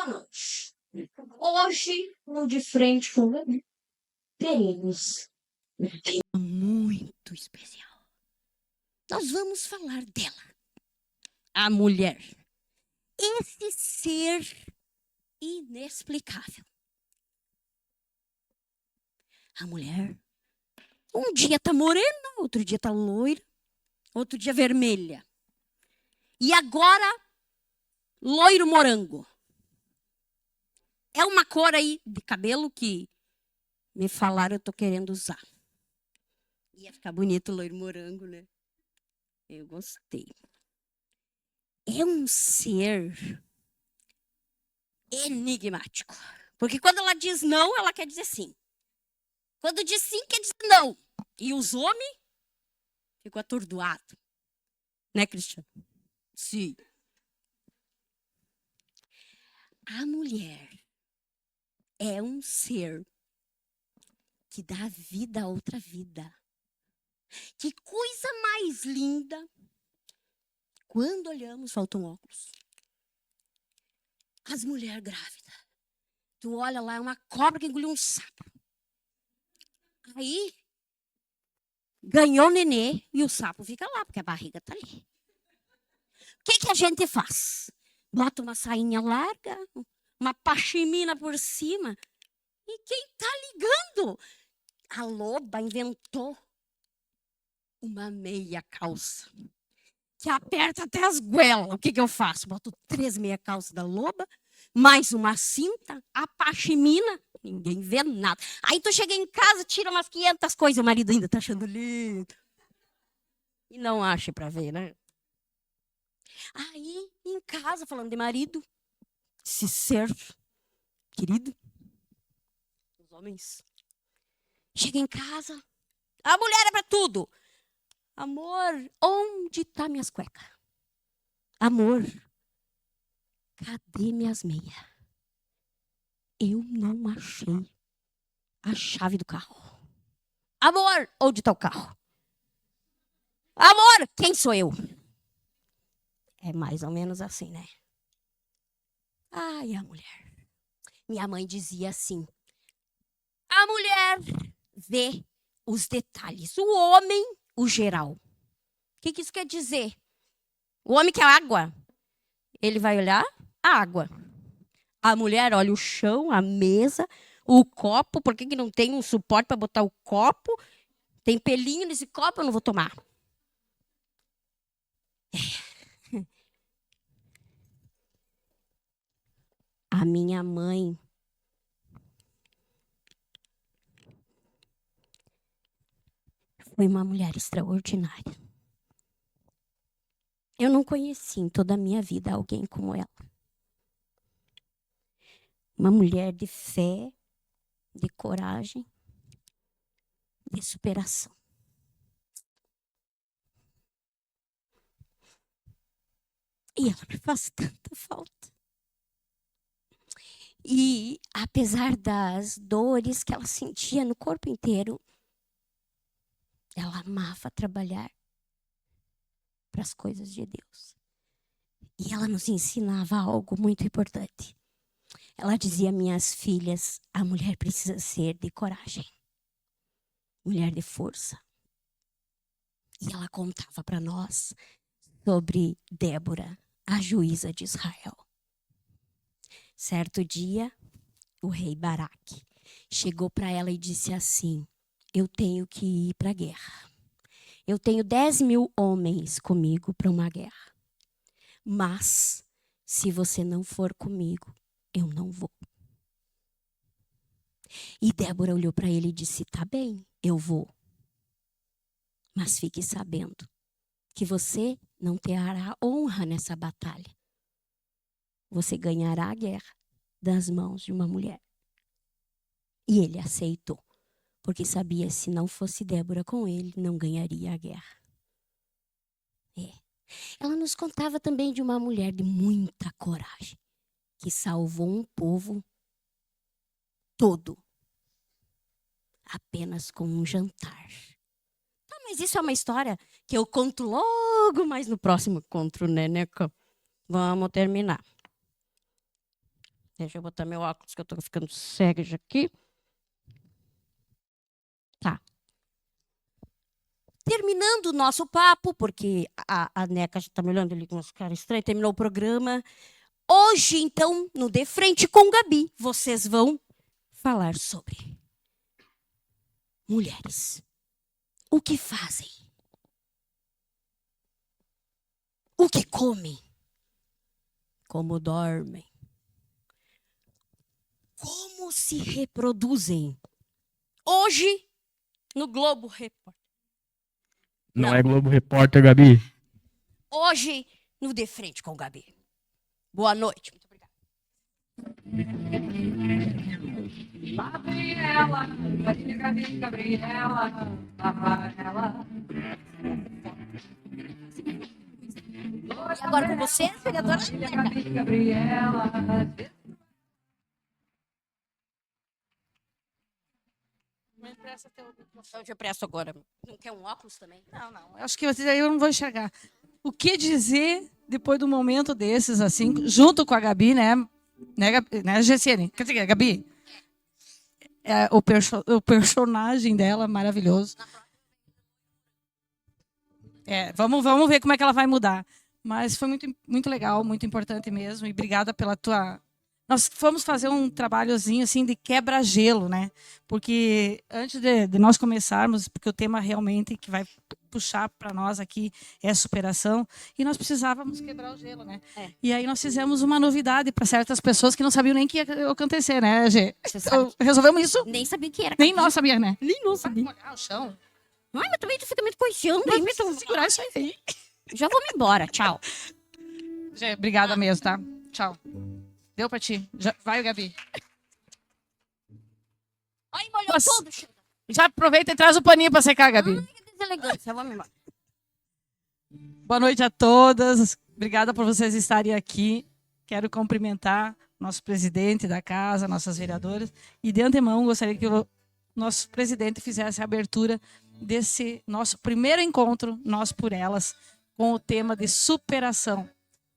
Boa noite. Hoje, no De Frente com o teremos um tema muito especial. Nós vamos falar dela, a mulher. Esse ser inexplicável. A mulher, um dia tá morena, outro dia tá loira, outro dia vermelha. E agora, loiro morango. É uma cor aí de cabelo que me falaram, eu tô querendo usar. Ia ficar bonito o loiro morango, né? Eu gostei. É um ser enigmático. Porque quando ela diz não, ela quer dizer sim. Quando diz sim, quer dizer não. E os homens ficam atordoados. Né, Cristiano? Sim. A mulher é um ser que dá vida a outra vida. Que coisa mais linda. Quando olhamos, faltam óculos. As mulheres grávidas. Tu olha lá, é uma cobra que engoliu um sapo. Aí, ganhou o nenê e o sapo fica lá, porque a barriga tá ali. O que a gente faz? Bota uma sainha larga, uma pachimina por cima. E quem tá ligando? A loba inventou uma meia calça que aperta até as goelas. O que eu faço? Boto 3 meia calças da loba, mais uma cinta, a pachimina, ninguém vê nada. Aí tu chega em casa, tira umas 500 coisas, o marido ainda tá achando lindo. E não acha pra ver, né? Aí, em casa, falando de marido, esse ser querido, os homens, chega em casa, a mulher é pra tudo. Amor, onde tá minhas cuecas? Amor, cadê minhas meias? Eu não achei a chave do carro. Amor, onde está o carro? Amor, quem sou eu? É mais ou menos assim, né? Ai, a mulher. Minha mãe dizia assim: a mulher vê os detalhes, o homem, o geral. O que isso quer dizer? O homem quer água. Ele vai olhar a água. A mulher olha o chão, a mesa, o copo. Por que não tem um suporte para botar o copo? Tem pelinho nesse copo, eu não vou tomar. A minha mãe foi uma mulher extraordinária. Eu não conheci em toda a minha vida alguém como ela. Uma mulher de fé, de coragem, de superação. E ela me faz tanta falta. E apesar das dores que ela sentia no corpo inteiro, ela amava trabalhar para as coisas de Deus. E ela nos ensinava algo muito importante. Ela dizia: minhas filhas, a mulher precisa ser de coragem, mulher de força. E ela contava para nós sobre Débora, a juíza de Israel. Certo dia, o rei Baraque chegou para ela e disse assim: eu tenho que ir para a guerra. Eu tenho 10.000 homens comigo para uma guerra. Mas, se você não for comigo, eu não vou. E Débora olhou para ele e disse: tá bem, eu vou. Mas fique sabendo que você não terá honra nessa batalha. Você ganhará a guerra das mãos de uma mulher. E ele aceitou, porque sabia que se não fosse Débora com ele, não ganharia a guerra. Ela nos contava também de uma mulher de muita coragem, que salvou um povo todo, apenas com um jantar. Ah, mas isso é uma história que eu conto logo mais no próximo encontro, né, Neca? Vamos terminar. Deixa eu botar meu óculos, que eu tô ficando cega já aqui. Tá. Terminando o nosso papo, porque a Neca já está me olhando ali com umas caras estranhas, terminou o programa. Hoje, então, no De Frente com Gabi, vocês vão falar sobre mulheres. O que fazem? O que comem? Como dormem? Como se reproduzem? Hoje, no Globo Repórter. Não é Globo Repórter, Gabi. Hoje, no De Frente com Gabi. Boa noite. Muito obrigada. Gabriela, Gabriela, ela. E agora com você, vereadora Gabriela. Eu te presto agora. Não quer um óculos também? Não. Acho que eu não vou enxergar. O que dizer depois de um momento desses, assim, junto com a Gabi, né? Né, Gessiane? Quer dizer, Gabi? É, o personagem dela maravilhoso. Vamos ver como é que ela vai mudar. Mas foi muito legal, muito importante mesmo. E obrigada pela tua... Nós fomos fazer um trabalhozinho assim de quebra-gelo, né? Porque antes de nós começarmos, porque o tema realmente que vai puxar para nós aqui é superação, e nós precisávamos quebrar o gelo, né? E aí nós fizemos uma novidade para certas pessoas que não sabiam nem que ia acontecer, né, Gê? Resolvemos isso? Nem sabia que era. Nem nós sabíamos, né? Nem nós Vai sabia. molhar o chão. Ai, mas também tu fica me coiceando. Mas precisa segurar isso aí. Já vou me embora. Tchau. Gê, obrigada mesmo, tá? Tchau. Deu pra ti. Vai, Gabi. Ai, molhou tudo. Já aproveita e traz o paninho pra secar, Gabi. Ai, que deselegância. Vamos embora. Boa noite a todas. Obrigada por vocês estarem aqui. Quero cumprimentar nosso presidente da casa, nossas vereadoras. E de antemão, gostaria que o nosso presidente fizesse a abertura desse nosso primeiro encontro, Nós por Elas, com o tema de superação.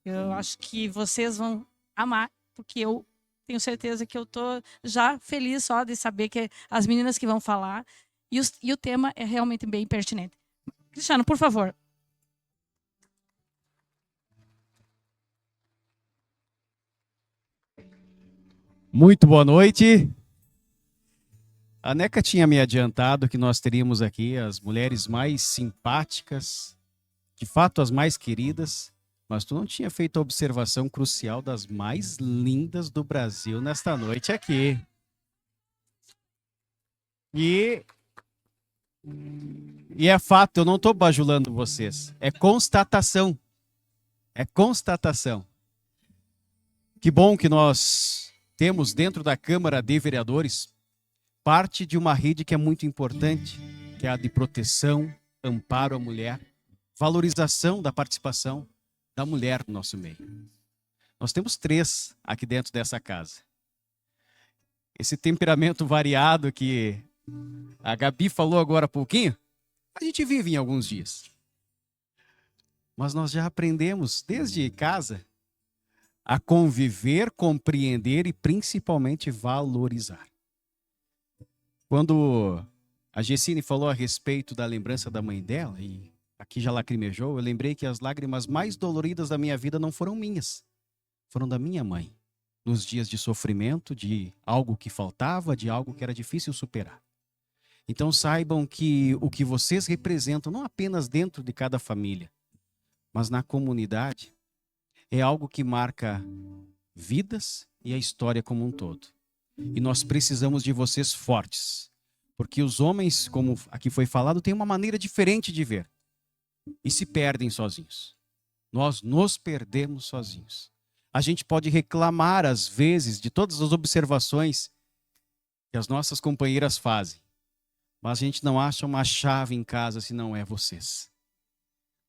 Eu acho que vocês vão amar, porque eu tenho certeza que eu estou já feliz só de saber que as meninas que vão falar, e o tema é realmente bem pertinente. Cristiano, por favor. Muito boa noite. A Neca tinha me adiantado que nós teríamos aqui as mulheres mais simpáticas, de fato as mais queridas, mas tu não tinha feito a observação crucial das mais lindas do Brasil nesta noite aqui. E é fato, eu não estou bajulando vocês, é constatação. É constatação. Que bom que nós temos dentro da Câmara de Vereadores parte de uma rede que é muito importante, que é a de proteção, amparo à mulher, valorização da participação da mulher no nosso meio. Nós temos 3 aqui dentro dessa casa. Esse temperamento variado que a Gabi falou agora há pouquinho, a gente vive em alguns dias. Mas nós já aprendemos desde casa a conviver, compreender e principalmente valorizar. Quando a Gessine falou a respeito da lembrança da mãe dela, e aqui já lacrimejou, eu lembrei que as lágrimas mais doloridas da minha vida não foram minhas, foram da minha mãe. Nos dias de sofrimento, de algo que faltava, de algo que era difícil superar. Então saibam que o que vocês representam, não apenas dentro de cada família, mas na comunidade, é algo que marca vidas e a história como um todo. E nós precisamos de vocês fortes, porque os homens, como aqui foi falado, têm uma maneira diferente de ver e se perdem sozinhos. Nós nos perdemos sozinhos. A gente pode reclamar, às vezes, de todas as observações que as nossas companheiras fazem, mas a gente não acha uma chave em casa se não é vocês.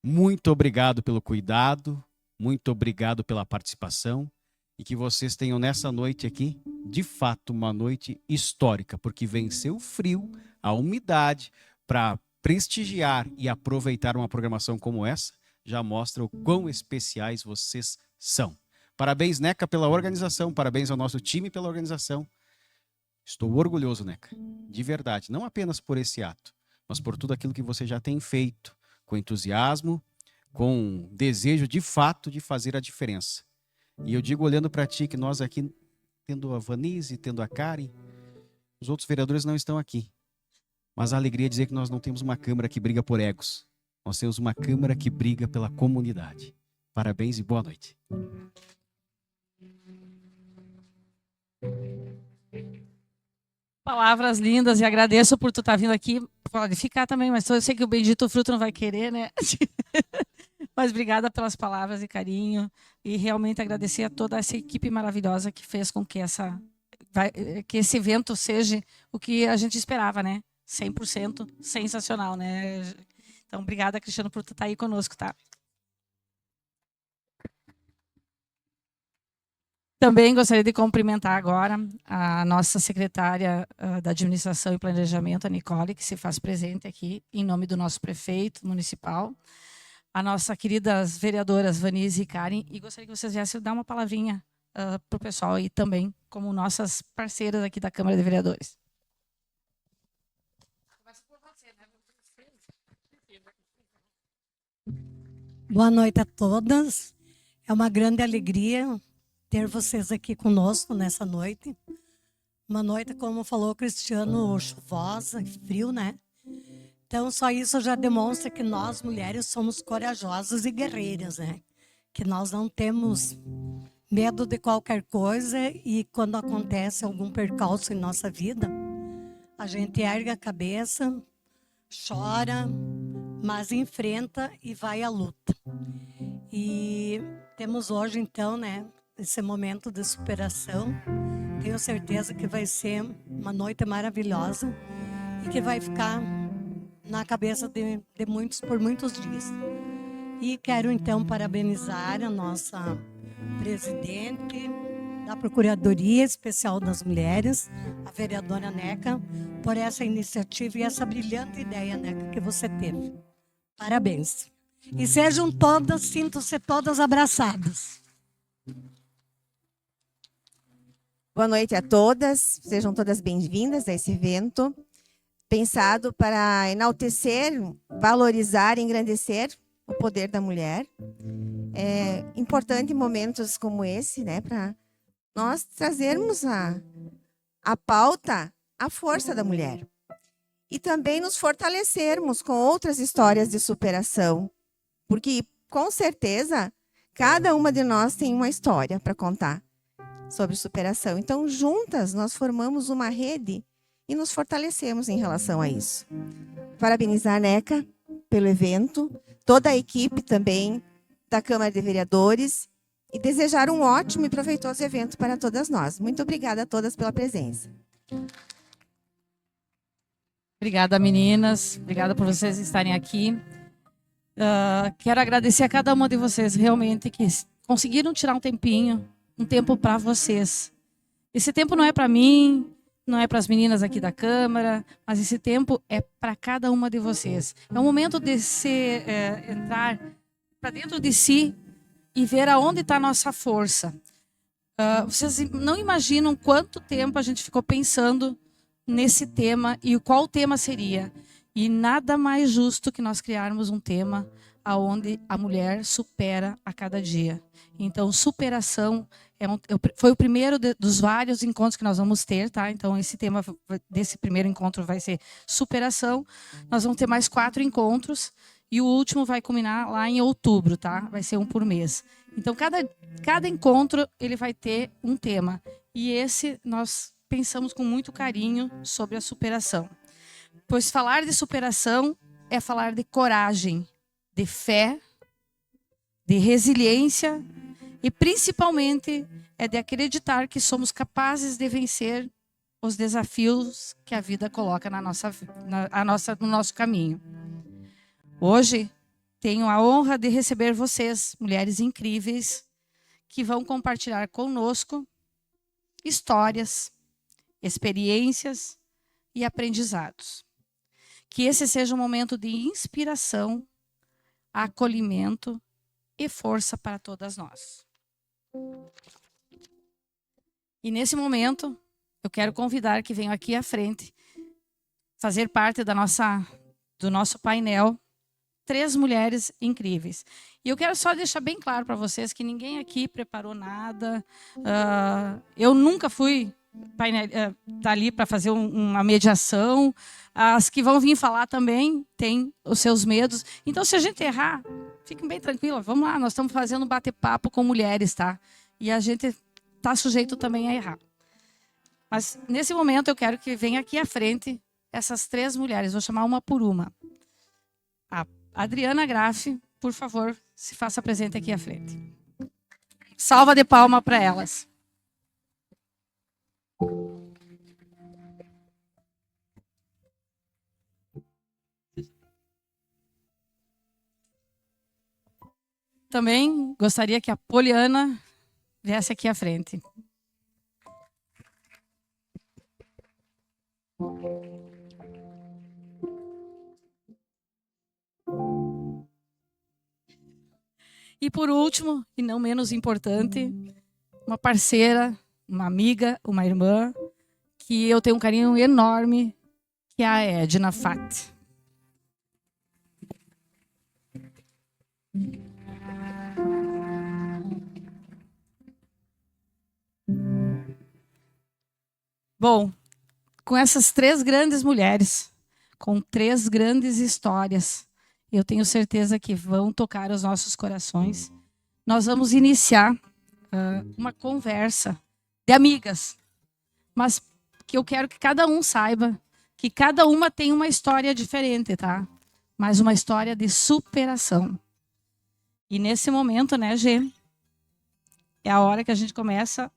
Muito obrigado pelo cuidado, muito obrigado pela participação e que vocês tenham nessa noite aqui, de fato, uma noite histórica, porque venceu o frio, a umidade, para prestigiar e aproveitar uma programação como essa, já mostra o quão especiais vocês são. Parabéns, Neca, pela organização. Parabéns ao nosso time pela organização. Estou orgulhoso, Neca. De verdade. Não apenas por esse ato, mas por tudo aquilo que você já tem feito, com entusiasmo, com desejo de fato de fazer a diferença. E eu digo, olhando para ti, que nós aqui, tendo a Vanise, tendo a Karen, os outros vereadores não estão aqui. Mas a alegria é dizer que nós não temos uma Câmara que briga por egos. Nós temos uma Câmara que briga pela comunidade. Parabéns e boa noite. Palavras lindas e agradeço por tu estar vindo aqui. Pode ficar também, mas eu sei que o bendito fruto não vai querer, né? Mas obrigada pelas palavras e carinho. E realmente agradecer a toda essa equipe maravilhosa que fez com que que esse evento seja o que a gente esperava, né? 100% sensacional, né? Então, obrigada, Cristiano, por tu estar aí conosco, tá? Também gostaria de cumprimentar agora a nossa secretária da Administração e Planejamento, a Nicole, que se faz presente aqui, em nome do nosso prefeito municipal, a nossa queridas vereadoras Vanise e Karen, e gostaria que vocês viessem dar uma palavrinha para o pessoal aí também, como nossas parceiras aqui da Câmara de Vereadores. Boa noite a todas. É uma grande alegria ter vocês aqui conosco nessa noite. Uma noite, como falou o Cristiano, chuvosa, frio, né? Então, só isso já demonstra que nós, mulheres, somos corajosas e guerreiras, né? Que nós não temos medo de qualquer coisa e quando acontece algum percalço em nossa vida, a gente ergue a cabeça, chora, mas enfrenta e vai à luta. E temos hoje, então, né, esse momento de superação. Tenho certeza que vai ser uma noite maravilhosa e que vai ficar na cabeça de muitos por muitos dias. E quero, então, parabenizar a nossa presidente da Procuradoria Especial das Mulheres, a vereadora Neca, por essa iniciativa e essa brilhante ideia, Neca, que você teve. Parabéns. E sejam todas, sintam-se todas abraçadas. Boa noite a todas, sejam todas bem-vindas a esse evento, pensado para enaltecer, valorizar e engrandecer o poder da mulher. É importante em momentos como esse, né, para nós trazermos a pauta, a força da mulher. E também nos fortalecermos com outras histórias de superação, porque, com certeza, cada uma de nós tem uma história para contar sobre superação. Então, juntas, nós formamos uma rede e nos fortalecemos em relação a isso. Parabenizar a Neca pelo evento, toda a equipe também da Câmara de Vereadores e desejar um ótimo e proveitoso evento para todas nós. Muito obrigada a todas pela presença. Obrigada, meninas. Obrigada por vocês estarem aqui. Quero agradecer a cada uma de vocês, realmente, que conseguiram tirar um tempo para vocês. Esse tempo não é para mim, não é para as meninas aqui da Câmara, mas esse tempo é para cada uma de vocês. É um momento de entrar para dentro de si e ver aonde está a nossa força. Vocês não imaginam quanto tempo a gente ficou pensando nesse tema e qual tema seria. E nada mais justo que nós criarmos um tema aonde a mulher supera a cada dia. Então, superação foi o primeiro dos vários encontros que nós vamos ter, tá? Então, esse tema desse primeiro encontro vai ser superação. Nós vamos ter mais 4 encontros e o último vai culminar lá em outubro, tá? Vai ser um por mês. Então, cada encontro ele vai ter um tema. E esse nós pensamos com muito carinho sobre a superação. Pois falar de superação é falar de coragem, de fé, de resiliência e principalmente é de acreditar que somos capazes de vencer os desafios que a vida coloca no nosso caminho. Hoje tenho a honra de receber vocês, mulheres incríveis, que vão compartilhar conosco histórias, experiências e aprendizados. Que esse seja um momento de inspiração, acolhimento e força para todas nós. E nesse momento, eu quero convidar que venham aqui à frente fazer parte do nosso painel 3 mulheres incríveis. E eu quero só deixar bem claro para vocês que ninguém aqui preparou nada. Eu nunca fui tá ali para fazer uma mediação. As que vão vir falar também têm os seus medos. Então, se a gente errar, fiquem bem tranquilos. Vamos lá, nós estamos fazendo um bate-papo com mulheres, tá? E a gente está sujeito também a errar. Mas, nesse momento, eu quero que venha aqui à frente essas 3 mulheres. Vou chamar uma por uma. A Adriana Graff, por favor, se faça presente aqui à frente. Salva de palma para elas. Também gostaria que a Poliana viesse aqui à frente. E por último, e não menos importante, uma parceira, uma amiga, uma irmã, que eu tenho um carinho enorme, que é a Edna Fat. Bom, com essas 3 grandes mulheres, com 3 grandes histórias, eu tenho certeza que vão tocar os nossos corações. Nós vamos iniciar uma conversa de amigas, mas que eu quero que cada um saiba que cada uma tem uma história diferente, tá? Mas uma história de superação. E nesse momento, né, Gê, é a hora que a gente começa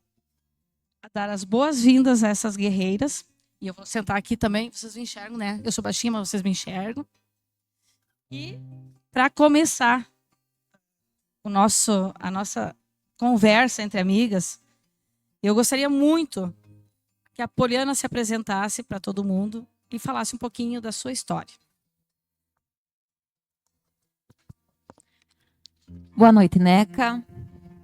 a dar as boas-vindas a essas guerreiras. E eu vou sentar aqui também, vocês me enxergam, né? Eu sou baixinha, mas vocês me enxergam. E para começar a nossa conversa entre amigas, eu gostaria muito que a Poliana se apresentasse para todo mundo e falasse um pouquinho da sua história. Boa noite, Neca.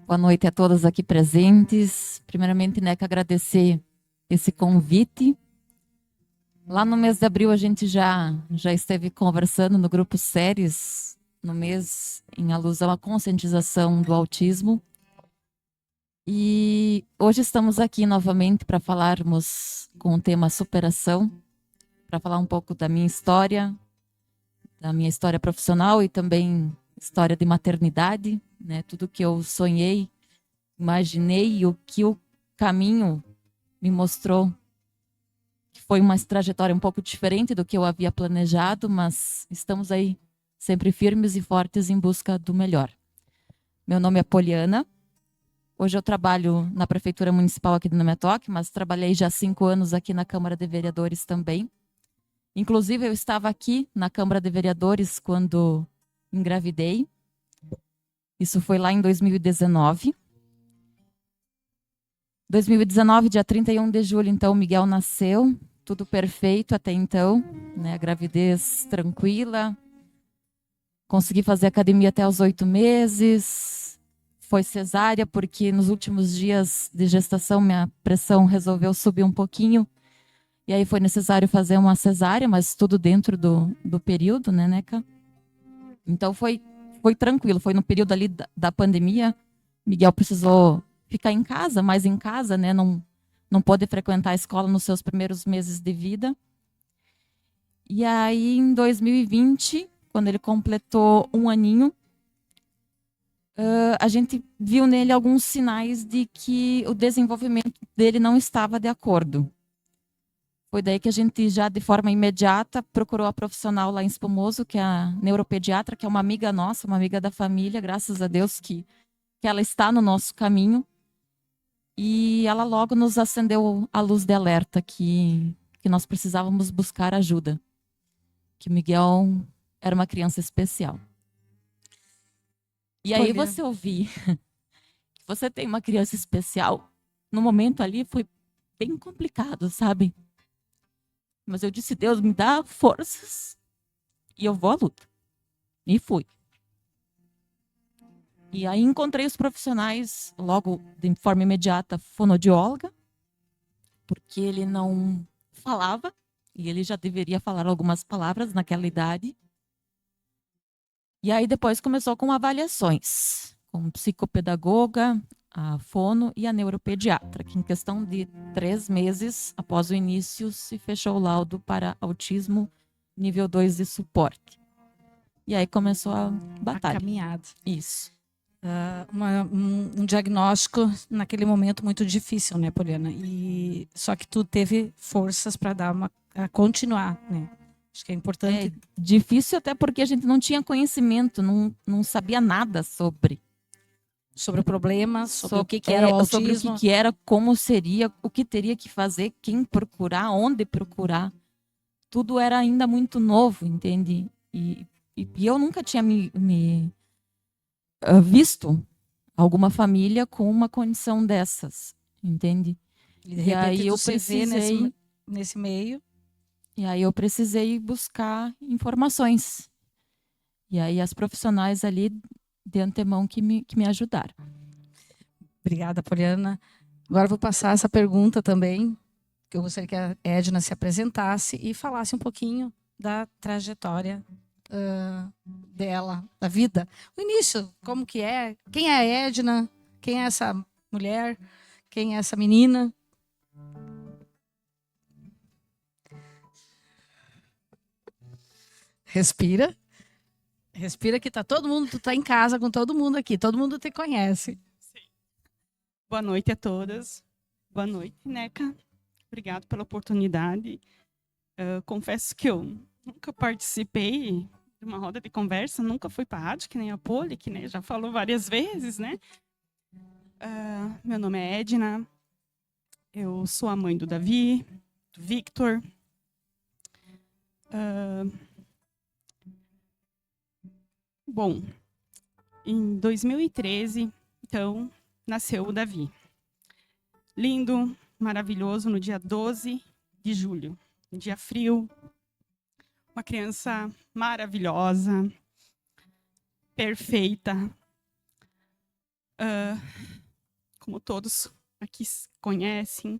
Boa noite a todas aqui presentes. Primeiramente, Neca, agradecer esse convite. Lá no mês de abril, a gente já esteve conversando no grupo Séries, no mês em alusão à conscientização do autismo. E hoje estamos aqui novamente para falarmos com o tema superação, para falar um pouco da minha história profissional e também história de maternidade, né? Tudo que eu sonhei, imaginei e o que o caminho me mostrou, que foi uma trajetória um pouco diferente do que eu havia planejado, mas estamos aí sempre firmes e fortes em busca do melhor. Meu nome é Poliana. Hoje eu trabalho na Prefeitura Municipal aqui de Nametoque, mas trabalhei já 5 anos aqui na Câmara de Vereadores também. Inclusive, eu estava aqui na Câmara de Vereadores quando engravidei. Isso foi lá em 2019. 2019, dia 31 de julho, então, o Miguel nasceu. Tudo perfeito até então, né? A gravidez tranquila. Consegui fazer academia até os 8 meses. Foi cesárea, porque nos últimos dias de gestação, minha pressão resolveu subir um pouquinho. E aí foi necessário fazer uma cesárea, mas tudo dentro do período, né, Neca? Então foi tranquilo, foi no período ali da pandemia. Miguel precisou ficar em casa, mais em casa, né? Não pôde frequentar a escola nos seus primeiros meses de vida. E aí, em 2020, quando ele completou 1 aninho, a gente viu nele alguns sinais de que o desenvolvimento dele não estava de acordo. Foi daí que a gente já, de forma imediata, procurou a profissional lá em Espumoso, que é a neuropediatra, que é uma amiga nossa, uma amiga da família, graças a Deus que ela está no nosso caminho. E ela logo nos acendeu a luz de alerta que nós precisávamos buscar ajuda. Que o Miguel era uma criança especial. E aí você ouvir que você tem uma criança especial, no momento ali foi bem complicado, sabe? Mas eu disse, Deus, me dá forças e eu vou à luta. E fui. E aí encontrei os profissionais logo de forma imediata, fonoaudióloga, porque ele não falava e ele já deveria falar algumas palavras naquela idade. E aí depois começou com avaliações, com psicopedagoga, a fono e a neuropediatra, que em questão de 3 meses após o início se fechou o laudo para autismo nível 2 de suporte. E aí começou a A batalha. caminhada. Isso. Um diagnóstico naquele momento muito difícil, né, Poliana? E só que tu teve forças para a continuar, né? Acho que é importante. É difícil até porque a gente não tinha conhecimento, não sabia nada sobre. Sobre o problema, sobre o que era o autismo. Sobre o que era, como seria, o que teria que fazer, quem procurar, onde procurar. Tudo era ainda muito novo, entende? E eu nunca tinha me visto alguma família com uma condição dessas, entende? E de repente aí eu tu se vê precisei, nesse meio. e aí eu precisei buscar informações. E aí as profissionais ali de antemão que me ajudaram. Obrigada, Poliana. Agora eu vou passar essa pergunta também, que eu gostaria que a Edna se apresentasse e falasse um pouquinho da trajetória dela, da vida. O início, como que é? Quem é a Edna? Quem é essa mulher? Quem é essa menina? Respira. Respira que tá todo mundo, tu tá em casa com todo mundo aqui, todo mundo te conhece. Boa noite a todas. Boa noite, Neca. Obrigado pela oportunidade. Confesso que eu nunca participei de uma roda de conversa, nunca fui para a rádio, que nem a Poli, que né, já falou várias vezes, né? Meu nome é Edna, eu sou a mãe do Davi, do Victor. Bom, em 2013, então, nasceu o Davi. Lindo, maravilhoso, no dia 12 de julho. Um dia frio, uma criança maravilhosa, perfeita. Como todos aqui conhecem,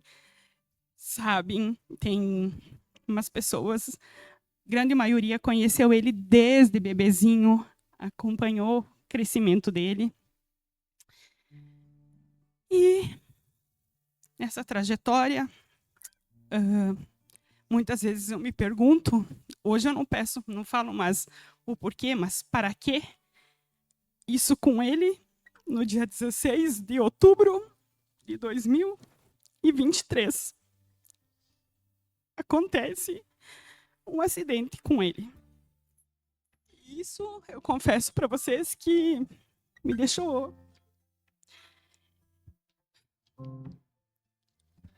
sabem, tem umas pessoas, grande maioria conheceu ele desde bebezinho, acompanhou o crescimento dele. E nessa trajetória, muitas vezes eu me pergunto, hoje eu não falo mais o porquê, mas para quê? Isso com ele, no dia 16 de outubro de 2023. Acontece um acidente com ele. Isso, eu confesso para vocês que me deixou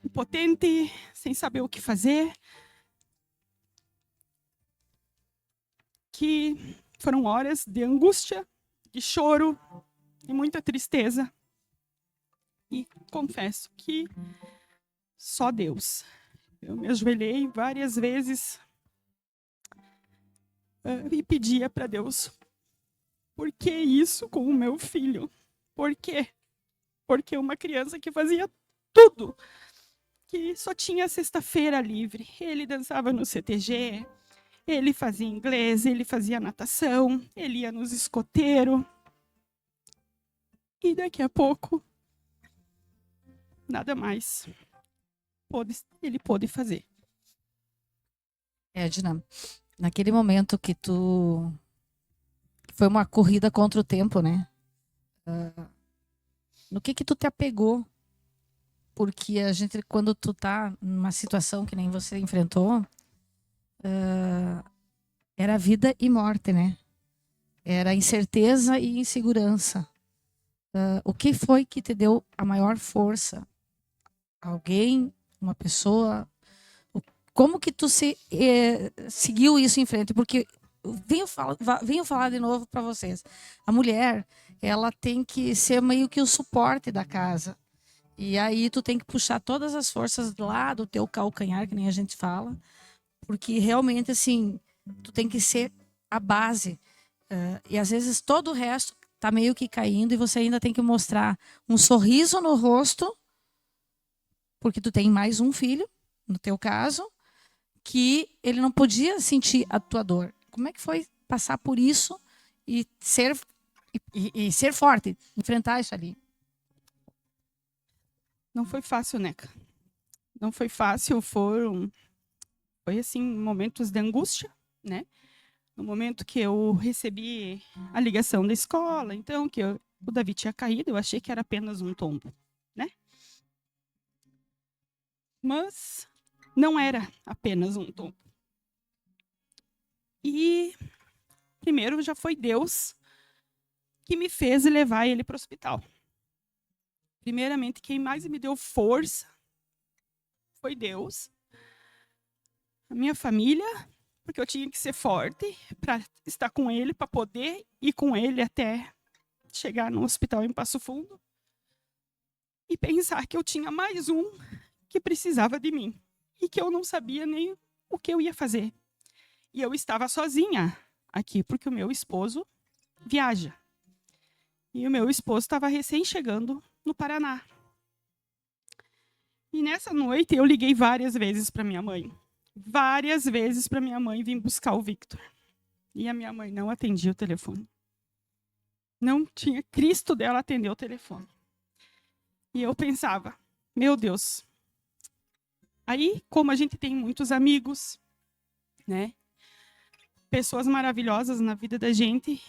impotente, sem saber o que fazer. Que foram horas de angústia, de choro e muita tristeza. E confesso que só Deus. Eu me ajoelhei várias vezes e pedia para Deus, por que isso com o meu filho? Por quê? Porque uma criança que fazia tudo, que só tinha sexta-feira livre. Ele dançava no CTG, ele fazia inglês, ele fazia natação, ele ia nos escoteiros. E daqui a pouco, nada mais ele pôde fazer. Edna, naquele momento que foi uma corrida contra o tempo, né? No que tu te apegou? Porque a gente, quando tu tá numa situação que nem você enfrentou, era vida e morte, né? Era incerteza e insegurança. O que foi que te deu a maior força? Alguém, uma pessoa? Como que tu seguiu isso em frente? Porque venho falar de novo para vocês. A mulher, ela tem que ser meio que o suporte da casa. E aí tu tem que puxar todas as forças lá do teu calcanhar, que nem a gente fala, porque realmente, assim, tu tem que ser a base. E às vezes todo o resto tá meio que caindo e você ainda tem que mostrar um sorriso no rosto, porque tu tem mais um filho, no teu caso, que ele não podia sentir a tua dor. Como é que foi passar por isso e ser forte, enfrentar isso ali? Não foi fácil, Neca. Não foi fácil, foi assim, momentos de angústia, né? No momento que eu recebi a ligação da escola, então, o Davi tinha caído, eu achei que era apenas um tombo, né? Mas não era apenas um tombo. E primeiro já foi Deus que me fez levar ele para o hospital. Primeiramente, quem mais me deu força foi Deus. A minha família, porque eu tinha que ser forte para estar com ele, para poder ir com ele até chegar no hospital em Passo Fundo. E pensar que eu tinha mais um que precisava de mim. E que eu não sabia nem o que eu ia fazer. E eu estava sozinha aqui, porque o meu esposo viaja. E o meu esposo estava recém chegando no Paraná. E nessa noite eu liguei várias vezes para minha mãe. Várias vezes para minha mãe vir buscar o Victor. E a minha mãe não atendia o telefone. Não tinha Cristo dela atender o telefone. E eu pensava, meu Deus. Aí, como a gente tem muitos amigos, né? Pessoas maravilhosas na vida da gente,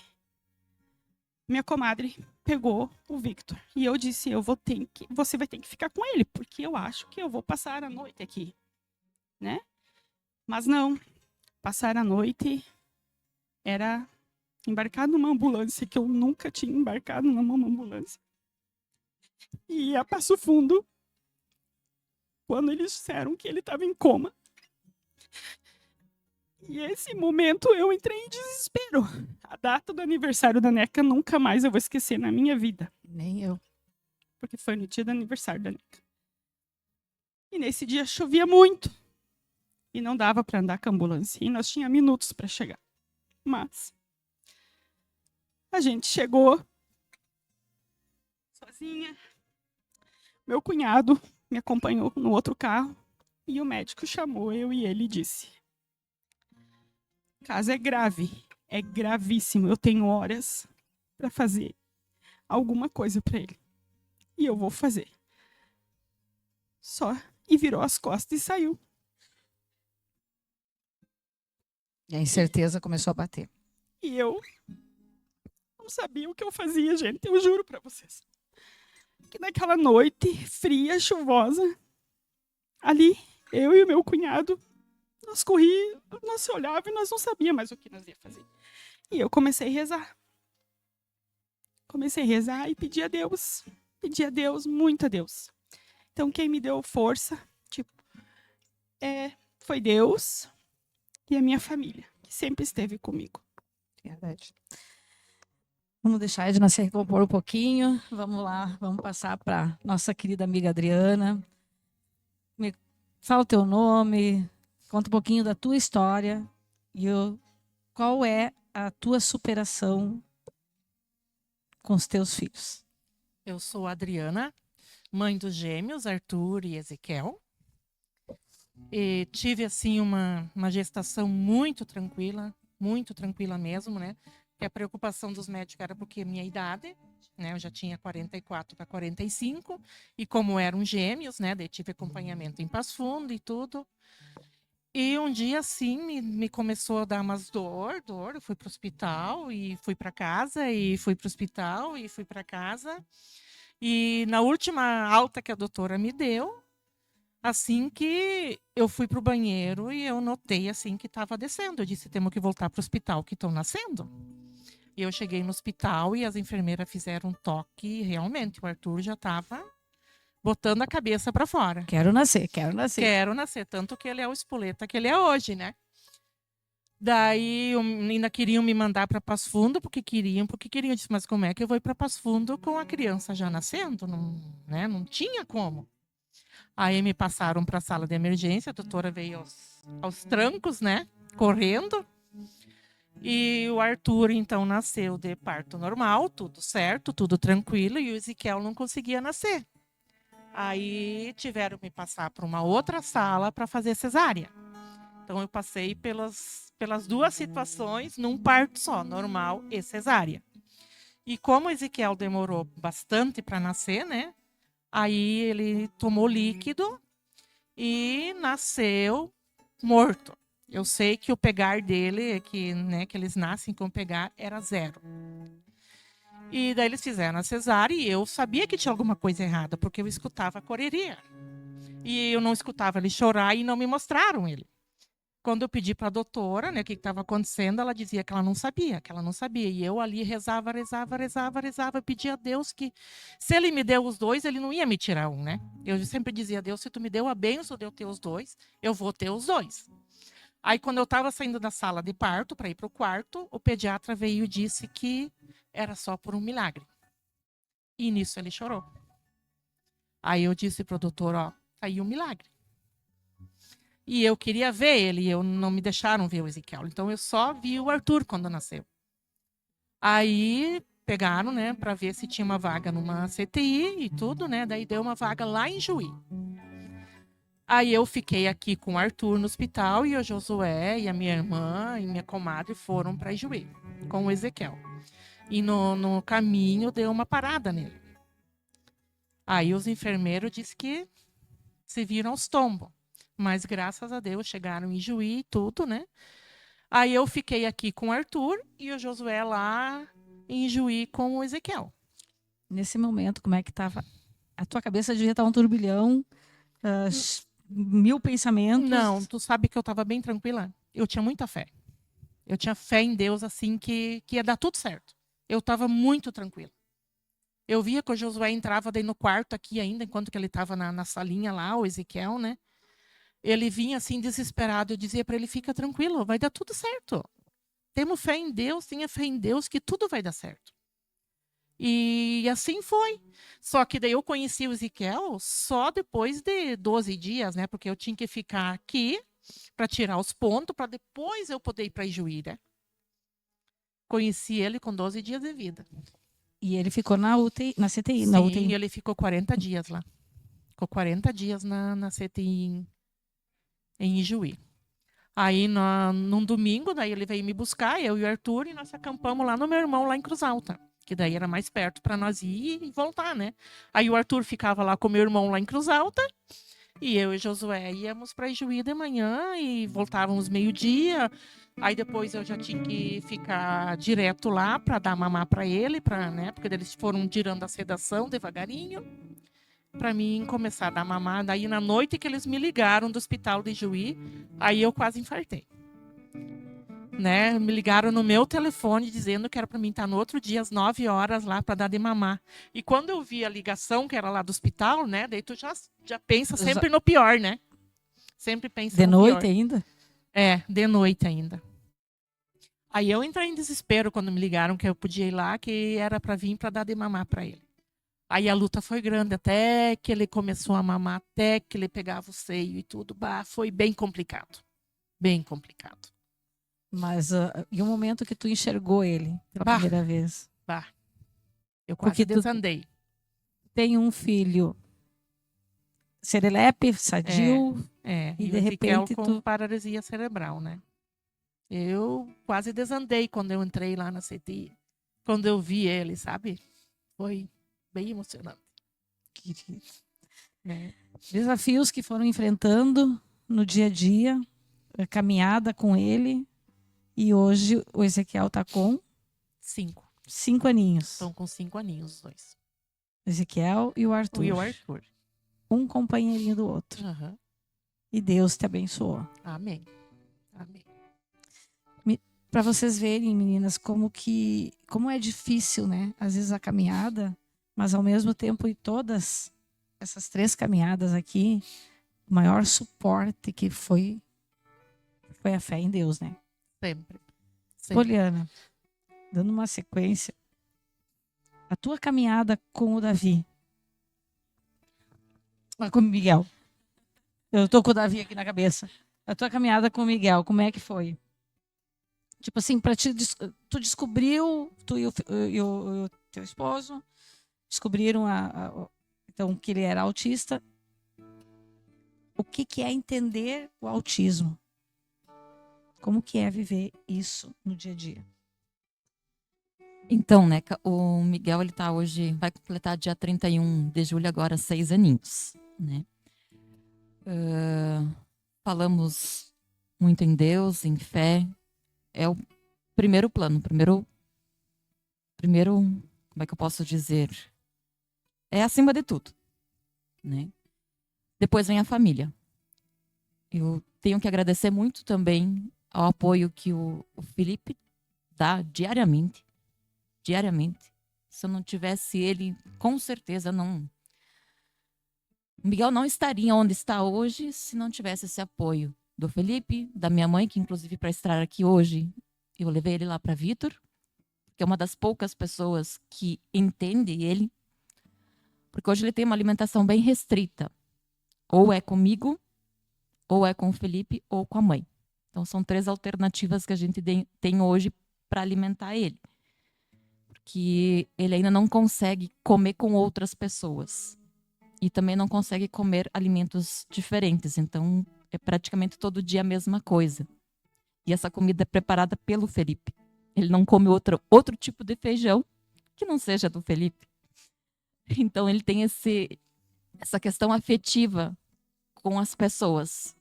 minha comadre pegou o Victor. E eu disse, você vai ter que ficar com ele, porque eu acho que eu vou passar a noite aqui, né? Mas não, passar a noite era embarcar numa ambulância, que eu nunca tinha embarcado numa ambulância. E a Passo Fundo, quando eles disseram que ele estava em coma. E esse momento eu entrei em desespero. A data do aniversário da Neca nunca mais eu vou esquecer na minha vida. Nem eu. Porque foi no dia do aniversário da Neca. E nesse dia chovia muito. E não dava para andar com a ambulância. E nós tínhamos minutos para chegar. Mas a gente chegou sozinha. Meu cunhado me acompanhou no outro carro. E o médico chamou eu e ele disse: o caso é grave, é gravíssimo. Eu tenho horas para fazer alguma coisa para ele. E eu vou fazer. Só. E virou as costas e saiu. E a incerteza começou a bater. E eu não sabia o que eu fazia, gente. Eu juro para vocês. Que naquela noite fria, chuvosa, ali, eu e o meu cunhado, nós corríamos, nós se olhávamos e nós não sabíamos mais o que nós ia fazer. E eu comecei a rezar. Comecei a rezar e pedir a Deus. Pedi a Deus, muito a Deus. Então, quem me deu força, foi Deus e a minha família, que sempre esteve comigo. Verdade. Vamos deixar a Edna se recompor um pouquinho. Vamos lá, vamos passar para nossa querida amiga Adriana. Fala o teu nome, conta um pouquinho da tua história e qual é a tua superação com os teus filhos. Eu sou a Adriana, mãe dos gêmeos, Arthur e Ezequiel. E tive, assim, uma gestação muito tranquila mesmo, né? Que a preocupação dos médicos era porque minha idade, né? Eu já tinha 44 para 45, e como eram gêmeos, né? Daí tive acompanhamento em Passo Fundo e tudo. E um dia, assim, me começou a dar umas dor. Eu fui para o hospital e fui para casa, e fui para o hospital e fui para casa. E na última alta que a doutora me deu, assim que eu fui para o banheiro e eu notei assim que estava descendo. Eu disse, temos que voltar para o hospital que estão nascendo. E eu cheguei no hospital e as enfermeiras fizeram um toque e realmente o Arthur já estava botando a cabeça para fora. Quero nascer. Quero nascer, tanto que ele é o espoleta que ele é hoje, né? Daí ainda queriam me mandar para Passo Fundo, porque queriam. Eu disse, mas como é que eu vou ir para Passo Fundo com a criança já nascendo? Não, né? Não tinha como. Aí me passaram para a sala de emergência, a doutora veio aos trancos, né? Correndo. E o Arthur, então, nasceu de parto normal, tudo certo, tudo tranquilo, e o Ezequiel não conseguia nascer. Aí tiveram que me passar para uma outra sala para fazer cesárea. Então, eu passei pelas duas situações num parto só, normal e cesárea. E como o Ezequiel demorou bastante para nascer, né? Aí ele tomou líquido e nasceu morto. Eu sei que o pegar dele, que eles nascem com pegar, era 0. E daí eles fizeram a cesárea e eu sabia que tinha alguma coisa errada, porque eu escutava a correria. E eu não escutava ele chorar e não me mostraram ele. Quando eu pedi para a doutora, né, o que estava acontecendo, ela dizia que ela não sabia, que ela não sabia. E eu ali rezava, pedia a Deus que, se ele me deu os dois, ele não ia me tirar um, né? Eu sempre dizia a Deus, se tu me deu a bênção de eu ter os dois, eu vou ter os dois. Aí, quando eu estava saindo da sala de parto para ir para o quarto, o pediatra veio e disse que era só por um milagre. E nisso ele chorou. Aí eu disse para o doutor, ó, tá aí um milagre. E eu queria ver ele, e não me deixaram ver o Ezequiel. Então eu só vi o Arthur quando nasceu. Aí pegaram, né, para ver se tinha uma vaga numa CTI e tudo, né? Daí deu uma vaga lá em Juí. Aí eu fiquei aqui com o Arthur no hospital e o Josué e a minha irmã e minha comadre foram para Juí com o Ezequiel. E no caminho deu uma parada nele. Aí os enfermeiros disseram que se viram aos tombos. Mas graças a Deus chegaram em Juí e tudo, né? Aí eu fiquei aqui com o Arthur e o Josué lá em Juí com o Ezequiel. Nesse momento, como é que estava? A tua cabeça devia estar um turbilhão, 1000 pensamentos. Não, tu sabe que eu estava bem tranquila. Eu tinha muita fé. Eu tinha fé em Deus, assim, que ia dar tudo certo. Eu estava muito tranquila. Eu via que o Josué entrava daí no quarto aqui ainda, enquanto que ele estava na salinha lá, o Ezequiel, né? Ele vinha assim desesperado. Eu dizia para ele, fica tranquilo, vai dar tudo certo. Temos fé em Deus, tenha fé em Deus que tudo vai dar certo. E assim foi. Só que daí eu conheci o Ezequiel só depois de 12 dias, né? Porque eu tinha que ficar aqui para tirar os pontos, para depois eu poder ir para Ijuí, né? Conheci ele com 12 dias de vida. E ele ficou na UTI, na CTI, Sim, na UTI. ele ficou 40 dias lá. Ficou 40 dias na CTI em Ijuí. Aí, num domingo, daí ele veio me buscar, eu e o Arthur, e nós acampamos lá no meu irmão, lá em Cruz Alta. Que daí era mais perto para nós ir e voltar, né? Aí o Arthur ficava lá com o meu irmão lá em Cruz Alta, e eu e Josué íamos para Ijuí de manhã e voltávamos meio-dia. Aí depois eu já tinha que ficar direto lá para dar mamar para ele, né? Porque eles foram tirando a sedação devagarinho, para mim começar a dar mamar. Daí na noite que eles me ligaram do hospital de Juí, aí eu quase infartei. Né? Me ligaram no meu telefone dizendo que era para mim estar no outro dia às 9 horas lá para dar de mamar. E quando eu vi a ligação que era lá do hospital, né? Daí tu já pensa sempre no pior, né? Sempre pensa De no noite pior. ainda? É, de noite ainda. Aí eu entrei em desespero quando me ligaram que eu podia ir lá, que era para vir para dar de mamar para ele. Aí a luta foi grande, até que ele começou a mamar, até que ele pegava o seio e tudo. Bah, foi bem complicado. Bem complicado. Mas e o momento que tu enxergou ele pela Bah. primeira vez? Bah, eu quase Porque tu desandei. tem um filho serelepe, sadio, E e o de Ezequiel repente com tu... paralisia cerebral, né? Eu quase desandei quando eu entrei lá na CTI. Quando eu vi ele, sabe? Foi bem emocionante. Querido. É. Desafios que foram enfrentando no dia a dia, a caminhada com ele. E hoje o Ezequiel está com 5 aninhos. Estão com 5 aninhos os dois. Ezequiel e o Arthur. E o Arthur. Um companheirinho do outro. Uhum. E Deus te abençoou. Amém. Amém. Para vocês verem, meninas, como é difícil, né? Às vezes a caminhada, mas ao mesmo tempo em todas essas 3 caminhadas aqui, o maior suporte que foi a fé em Deus, né? Sempre. Poliana, dando uma sequência, a tua caminhada com o Davi, com o Miguel. Eu tô com o Davi aqui na cabeça. A tua caminhada com o Miguel, como é que foi? Tipo assim, para tu descobriu, tu e o teu esposo descobriram então que ele era autista. O que é entender o autismo? Como que é viver isso no dia a dia? Então, né, o Miguel, ele tá hoje, vai completar dia 31 de julho agora, 6 aninhos, né? Falamos muito em Deus, em fé. É o primeiro plano, primeiro, como é que eu posso dizer? É acima de tudo, né? Depois vem a família. Eu tenho que agradecer muito também ao apoio que o Felipe dá diariamente. Se eu não tivesse ele, com certeza não. O Miguel não estaria onde está hoje se não tivesse esse apoio do Felipe, da minha mãe, que inclusive para estar aqui hoje, eu levei ele lá para Vitor, que é uma das poucas pessoas que entende ele, porque hoje ele tem uma alimentação bem restrita. Ou é comigo, ou é com o Felipe, ou com a mãe. Então são 3 alternativas que a gente tem hoje para alimentar ele. Que ele ainda não consegue comer com outras pessoas. E também não consegue comer alimentos diferentes. Então, é praticamente todo dia a mesma coisa. E essa comida é preparada pelo Felipe. Ele não come outro tipo de feijão que não seja do Felipe. Então, ele tem essa questão afetiva com as pessoas.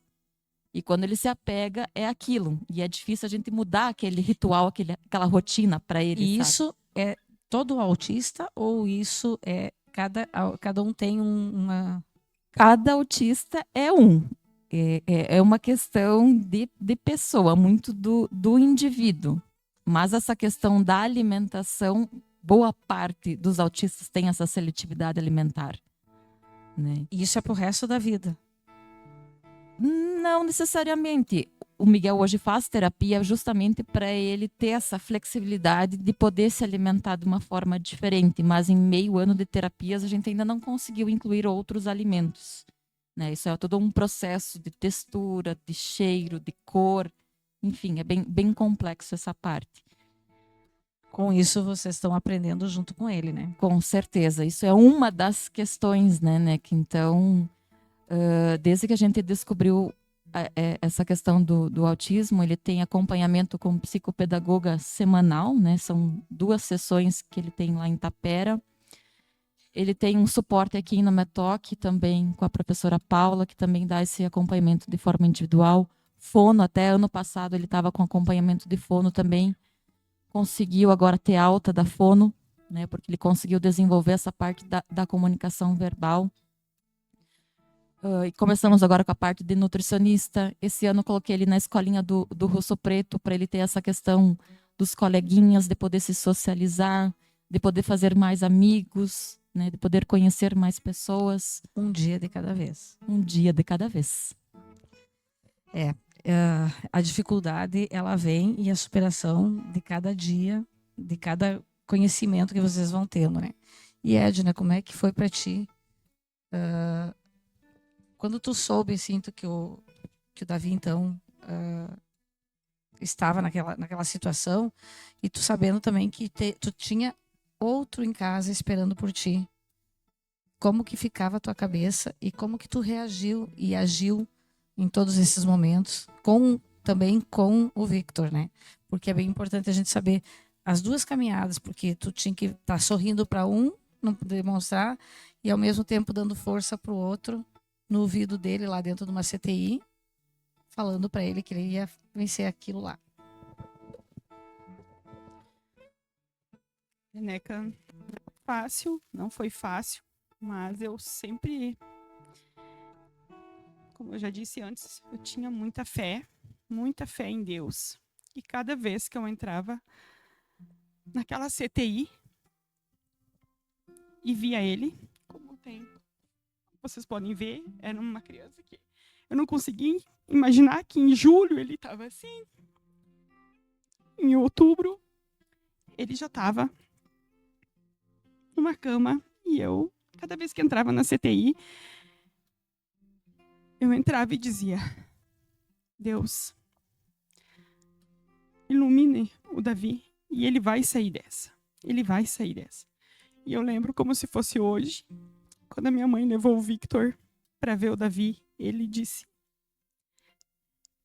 E quando ele se apega, é aquilo. E é difícil a gente mudar aquele ritual, aquela rotina para ele. E sabe? isso é todo autista ou isso é cada um tem uma... Cada autista é um. É uma questão de pessoa, muito do indivíduo. Mas essa questão da alimentação, boa parte dos autistas tem essa seletividade alimentar. Né? E isso é pro resto da vida. Não necessariamente. O Miguel hoje faz terapia justamente para ele ter essa flexibilidade de poder se alimentar de uma forma diferente, mas em meio ano de terapias a gente ainda não conseguiu incluir outros alimentos. Né? Isso é todo um processo de textura, de cheiro, de cor, enfim, é bem complexo essa parte. Com isso vocês estão aprendendo junto com ele, né? Com certeza, isso é uma das questões, né, que então, desde que a gente descobriu essa questão do autismo, ele tem acompanhamento com psicopedagoga semanal, né? São 2 sessões que ele tem lá em Tapera. Ele tem um suporte aqui no Metoc também com a professora Paula, que também dá esse acompanhamento de forma individual. Fono, até ano passado ele estava com acompanhamento de fono também. Conseguiu agora ter alta da fono, né? Porque ele conseguiu desenvolver essa parte da comunicação verbal. E começamos agora com a parte de nutricionista. Esse ano eu coloquei ele na escolinha do Russo Preto para ele ter essa questão dos coleguinhas, de poder se socializar, de poder fazer mais amigos, né, de poder conhecer mais pessoas. Um dia de cada vez. Um dia de cada vez. A dificuldade, ela vem e a superação de cada dia, de cada conhecimento que vocês vão tendo, né? E Edna, como é que foi para ti? Quando tu soube, assim, que o Davi, então, estava naquela situação, e tu sabendo também que tu tinha outro em casa esperando por ti, como que ficava a tua cabeça e como que tu reagiu e agiu em todos esses momentos, também com o Victor, né? Porque é bem importante a gente saber as 2 caminhadas, porque tu tinha que estar sorrindo para um, não demonstrar, e ao mesmo tempo dando força para o outro, no ouvido dele lá dentro de uma CTI, falando para ele que ele ia vencer aquilo lá. Neca, não foi fácil, mas eu sempre, como eu já disse antes, eu tinha muita fé em Deus. E cada vez que eu entrava naquela CTI e via ele, como vocês podem ver, era uma criança que eu não conseguia imaginar que em julho ele estava assim. Em outubro, ele já estava numa cama e eu, cada vez que entrava na CTI, eu entrava e dizia: Deus, ilumine o Davi e ele vai sair dessa. Ele vai sair dessa. E eu lembro como se fosse hoje, quando a minha mãe levou o Victor para ver o Davi, ele disse: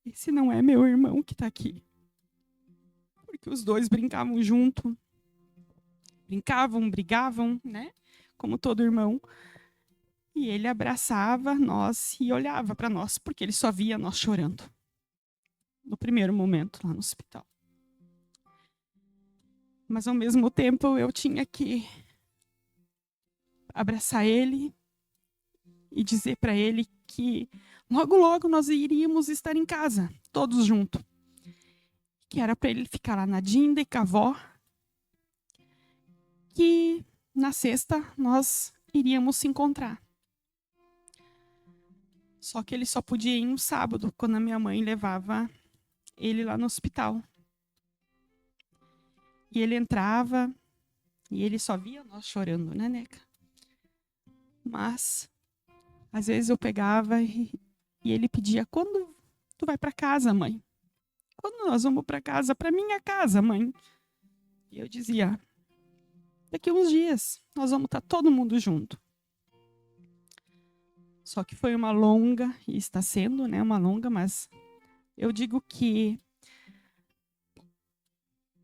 esse não é meu irmão que está aqui. Porque os dois brincavam junto. Brincavam, brigavam, né? Como todo irmão. E ele abraçava nós e olhava para nós, porque ele só via nós chorando. No primeiro momento, lá no hospital. Mas, ao mesmo tempo, eu tinha que abraçar ele e dizer para ele que logo, logo nós iríamos estar em casa, todos juntos. Que era para ele ficar lá na Dinda e com a avó. Que na sexta nós iríamos se encontrar. Só que ele só podia ir um sábado, quando a minha mãe levava ele lá no hospital. E ele entrava e ele só via nós chorando, né, Neca? Mas, às vezes eu pegava e ele pedia: quando tu vai para casa, mãe? Quando nós vamos para casa? Para minha casa, mãe. E eu dizia: daqui uns dias nós vamos estar todo mundo junto. Só que foi uma longa, e está sendo, né, uma longa, mas eu digo que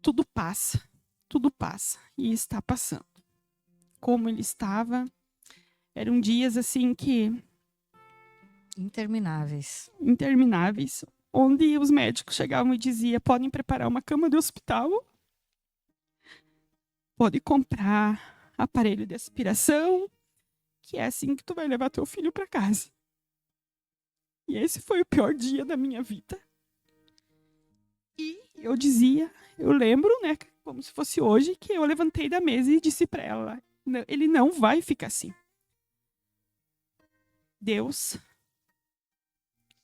tudo passa e está passando. Como ele estava, eram dias assim que Intermináveis. intermináveis, onde os médicos chegavam e diziam: podem preparar uma cama de hospital, pode comprar aparelho de aspiração, que é assim que tu vai levar teu filho para casa. E esse foi o pior dia da minha vida. E eu dizia, eu lembro, né, como se fosse hoje, que eu levantei da mesa e disse para ela: ele não vai ficar assim. Deus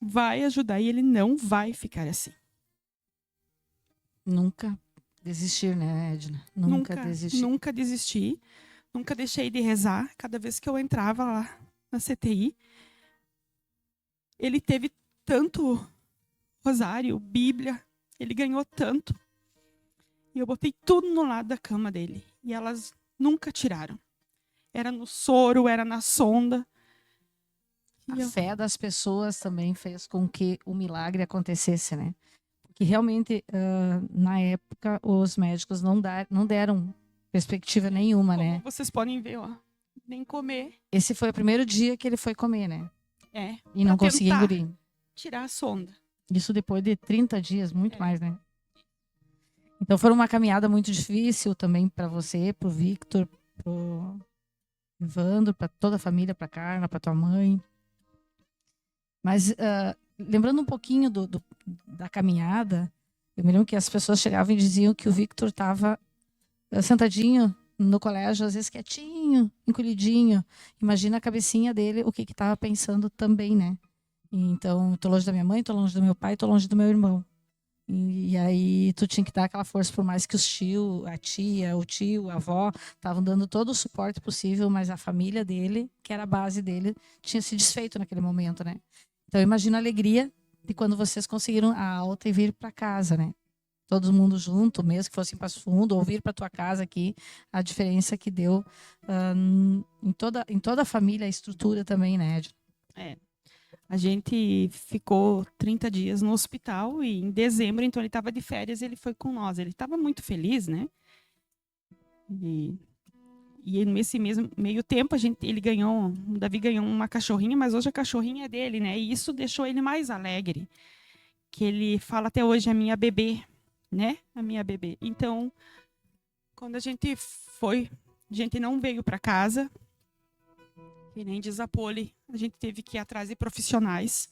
vai ajudar e ele não vai ficar assim. Nunca desistir, né, Edna? Nunca desistir. Nunca desisti. Nunca deixei de rezar. Cada vez que eu entrava lá na CTI, ele teve tanto rosário, Bíblia, ele ganhou tanto. E eu botei tudo no lado da cama dele. E elas nunca tiraram. Era no soro, era na sonda. A fé das pessoas também fez com que o milagre acontecesse, né? Porque realmente, na época, os médicos não deram perspectiva nenhuma, Como né? vocês podem ver, ó, nem comer. Esse foi o primeiro dia que ele foi comer, né? É. E não pra conseguia tentar engolir. tirar a sonda. Isso depois de 30 dias, muito mais, né? Então foi uma caminhada muito difícil também para você, pro Victor, pro Evandro, para toda a família, para Carla, para tua mãe. Mas lembrando um pouquinho da caminhada, eu me lembro que as pessoas chegavam e diziam que o Victor estava sentadinho no colégio, às vezes quietinho, encolhidinho. Imagina a cabecinha dele, o que estava pensando também, né? Então, tô longe da minha mãe, tô longe do meu pai, tô longe do meu irmão. E aí tu tinha que dar aquela força, por mais que os tios, a tia, o tio, a avó estavam dando todo o suporte possível, mas a família dele, que era a base dele, tinha se desfeito naquele momento, né? Então imagina a alegria de quando vocês conseguiram a alta e vir para casa, né? Todo mundo junto, mesmo que fosse em Passo Fundo, ou vir para tua casa aqui, a diferença que deu em toda a família, a estrutura também, né, Edna? É. A gente ficou 30 dias no hospital e em dezembro, então ele estava de férias, ele foi com nós. Ele estava muito feliz, né? E nesse mesmo meio tempo, o Davi ganhou uma cachorrinha, mas hoje a cachorrinha é dele, né? E isso deixou ele mais alegre. Que ele fala até hoje, a minha bebê, né? A minha bebê. Então, quando a gente não veio para casa, que nem diz a Poli, a gente teve que ir atrás de profissionais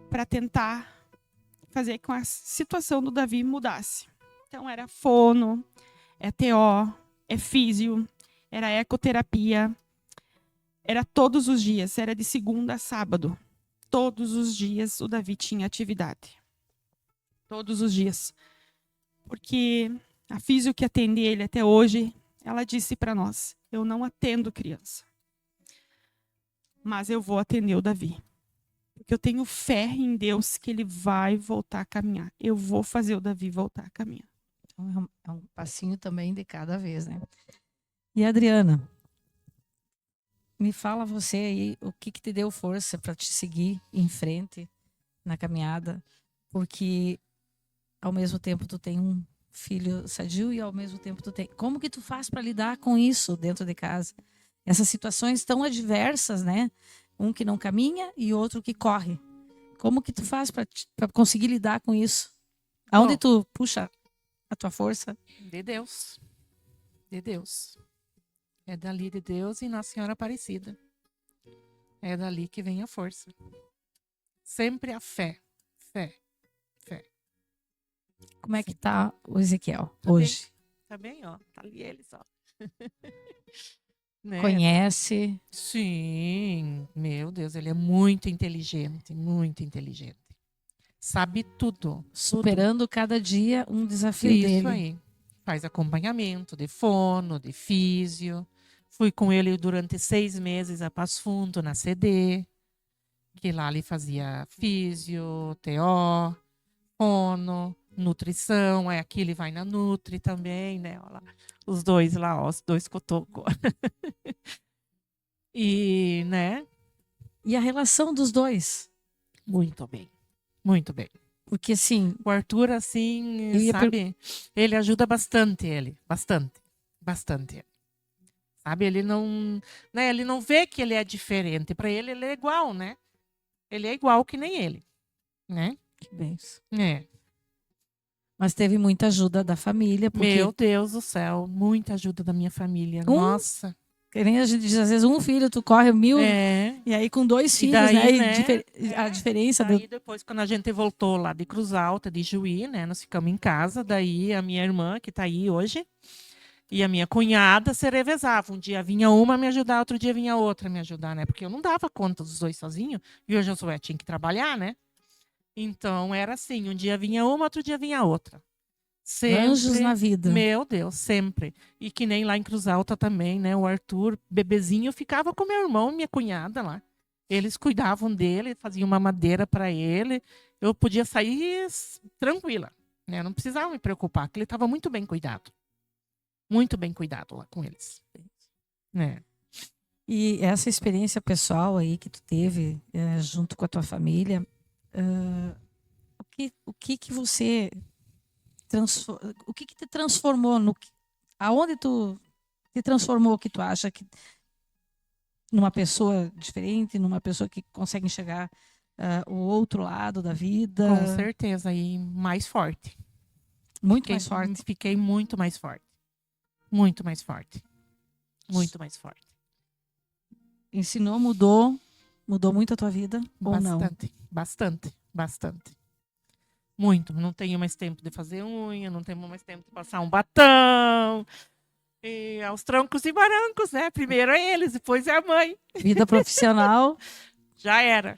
para tentar fazer com que a situação do Davi mudasse. Então, era fono, é TO, é físio, era ecoterapia, era todos os dias, era de segunda a sábado. Todos os dias o Davi tinha atividade. Todos os dias. Porque a físio que atende ele até hoje, ela disse para nós: eu não atendo criança, mas eu vou atender o Davi. Porque eu tenho fé em Deus que ele vai voltar a caminhar. Eu vou fazer o Davi voltar a caminhar. Então, é um passinho também de cada vez, né? E Adriana, me fala você aí, o que te deu força para te seguir em frente na caminhada? Porque ao mesmo tempo tu tem um filho sadio e ao mesmo tempo tu tem... Como que tu faz para lidar com isso dentro de casa? Essas situações tão adversas, né? Um que não caminha e outro que corre. Como que tu faz para conseguir lidar com isso? Aonde Bom. tu puxa a tua força? De Deus. De Deus. É dali de Deus e Nossa Senhora Aparecida. É dali que vem a força. Sempre a fé. Fé. Fé. Como é que tá o Ezequiel Tá hoje? Tá bem, ó. Tá ali ele só. Né? Conhece? Sim. Meu Deus, ele é muito inteligente. Muito inteligente. Sabe tudo. Superando cada dia um desafio Isso dele. aí. Faz acompanhamento de fono, de físio. Fui com ele durante 6 meses a Passo Fundo, na CD. Que lá ele fazia físio, TO, fono, nutrição. Aí aqui ele vai na Nutri também, né? Olha lá, os dois lá, ó, os dois cotocos. E, né? E a relação dos dois? Muito bem. Muito bem. Porque, assim, O Arthur, assim, Eu ia sabe? Ele ajuda bastante ele. Bastante. Bastante. Sabe? Ele não, né? Ele não vê que ele é diferente. Para ele, ele é igual, né? Ele é igual que nem ele, né? que benção. É. Mas teve muita ajuda da família, porque Meu Deus do céu, muita ajuda da minha família. Um? Nossa. que nem a gente diz, às vezes um filho, tu corre 1000, É. e aí com 2 E filhos, daí, né? E né, a diferença Daí depois, quando a gente voltou lá de Cruz Alta, de Juí, né? Nós ficamos em casa. Daí a minha irmã, que tá aí hoje, e a minha cunhada se revezavam. Um dia vinha uma me ajudar, outro dia vinha outra me ajudar, né? Porque eu não dava conta dos dois sozinho. E o Josué tinha que trabalhar, né? Então era assim, um dia vinha uma, outro dia vinha outra. Sempre, anjos na vida. meu Deus, sempre. E que nem lá em Cruz Alta também, né? O Arthur, bebezinho, ficava com meu irmão e minha cunhada lá. Eles cuidavam dele, faziam uma madeira para ele. Eu podia sair tranquila, né? Não precisava me preocupar, porque ele estava muito bem cuidado. Muito bem cuidado lá com eles. Né? E essa experiência pessoal aí que tu teve junto com a tua família, o que você o que te transformou aonde tu te transformou, que tu acha que numa pessoa diferente, numa pessoa que consegue enxergar o outro lado da vida? Com certeza, e mais forte. Muito mais forte. Fiquei muito mais forte. Muito mais forte. Muito mais forte. Ensinou, mudou muito a tua vida ou não? Bastante, bastante, bastante. Muito. Não tenho mais tempo de fazer unha, não tenho mais tempo de passar um batom. E aos troncos e barrancos, né? Primeiro é eles, depois é a mãe. Vida profissional. Já era.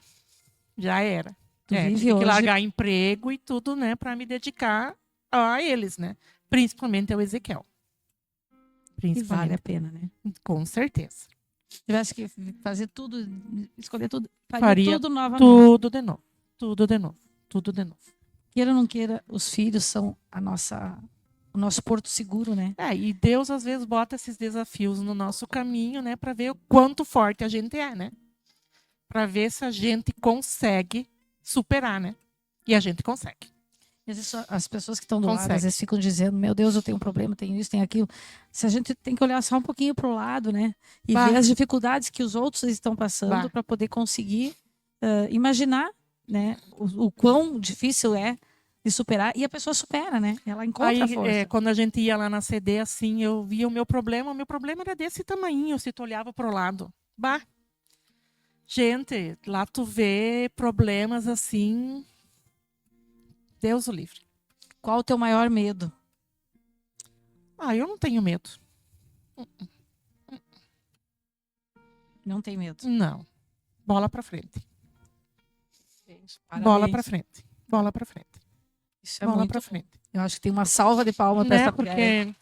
Já era. Tu vive tive que hoje- largar emprego e tudo, né? Para me dedicar a eles, né? Principalmente ao Ezequiel. Que vale Principalmente. a pena, né? Com certeza. Se tivesse que fazer tudo, escolher tudo, Faria tudo novamente. Tudo de novo. Tudo de novo. Tudo de novo. Queira ou não queira, os filhos são o nosso porto seguro, né? E Deus às vezes bota esses desafios no nosso caminho, né, para ver o quanto forte a gente é, né? Para ver se a gente consegue superar, né? E a gente consegue. E às vezes as pessoas que estão do lado, Consegue. às vezes ficam dizendo, meu Deus, eu tenho um problema, tenho isso, tenho aquilo. Se a gente tem que olhar só um pouquinho para o lado, né? E Bah. ver as dificuldades que os outros estão passando Bah. para poder conseguir imaginar, né? O quão difícil é de superar. E a pessoa supera, né? Ela encontra a força. Quando a gente ia lá na CD, assim, eu via o meu problema era desse tamanho, se tu olhava pro lado. Bah. Gente, lá tu vê problemas assim, Deus o livre. Qual o teu maior medo? Eu não tenho medo. Não tem medo. Não. Bola pra frente. Parabéns. Bola pra frente. Bola pra frente. Isso é Bola muito pra bom. frente. Eu acho que tem uma salva de palmas para Né? essa mulher. Porque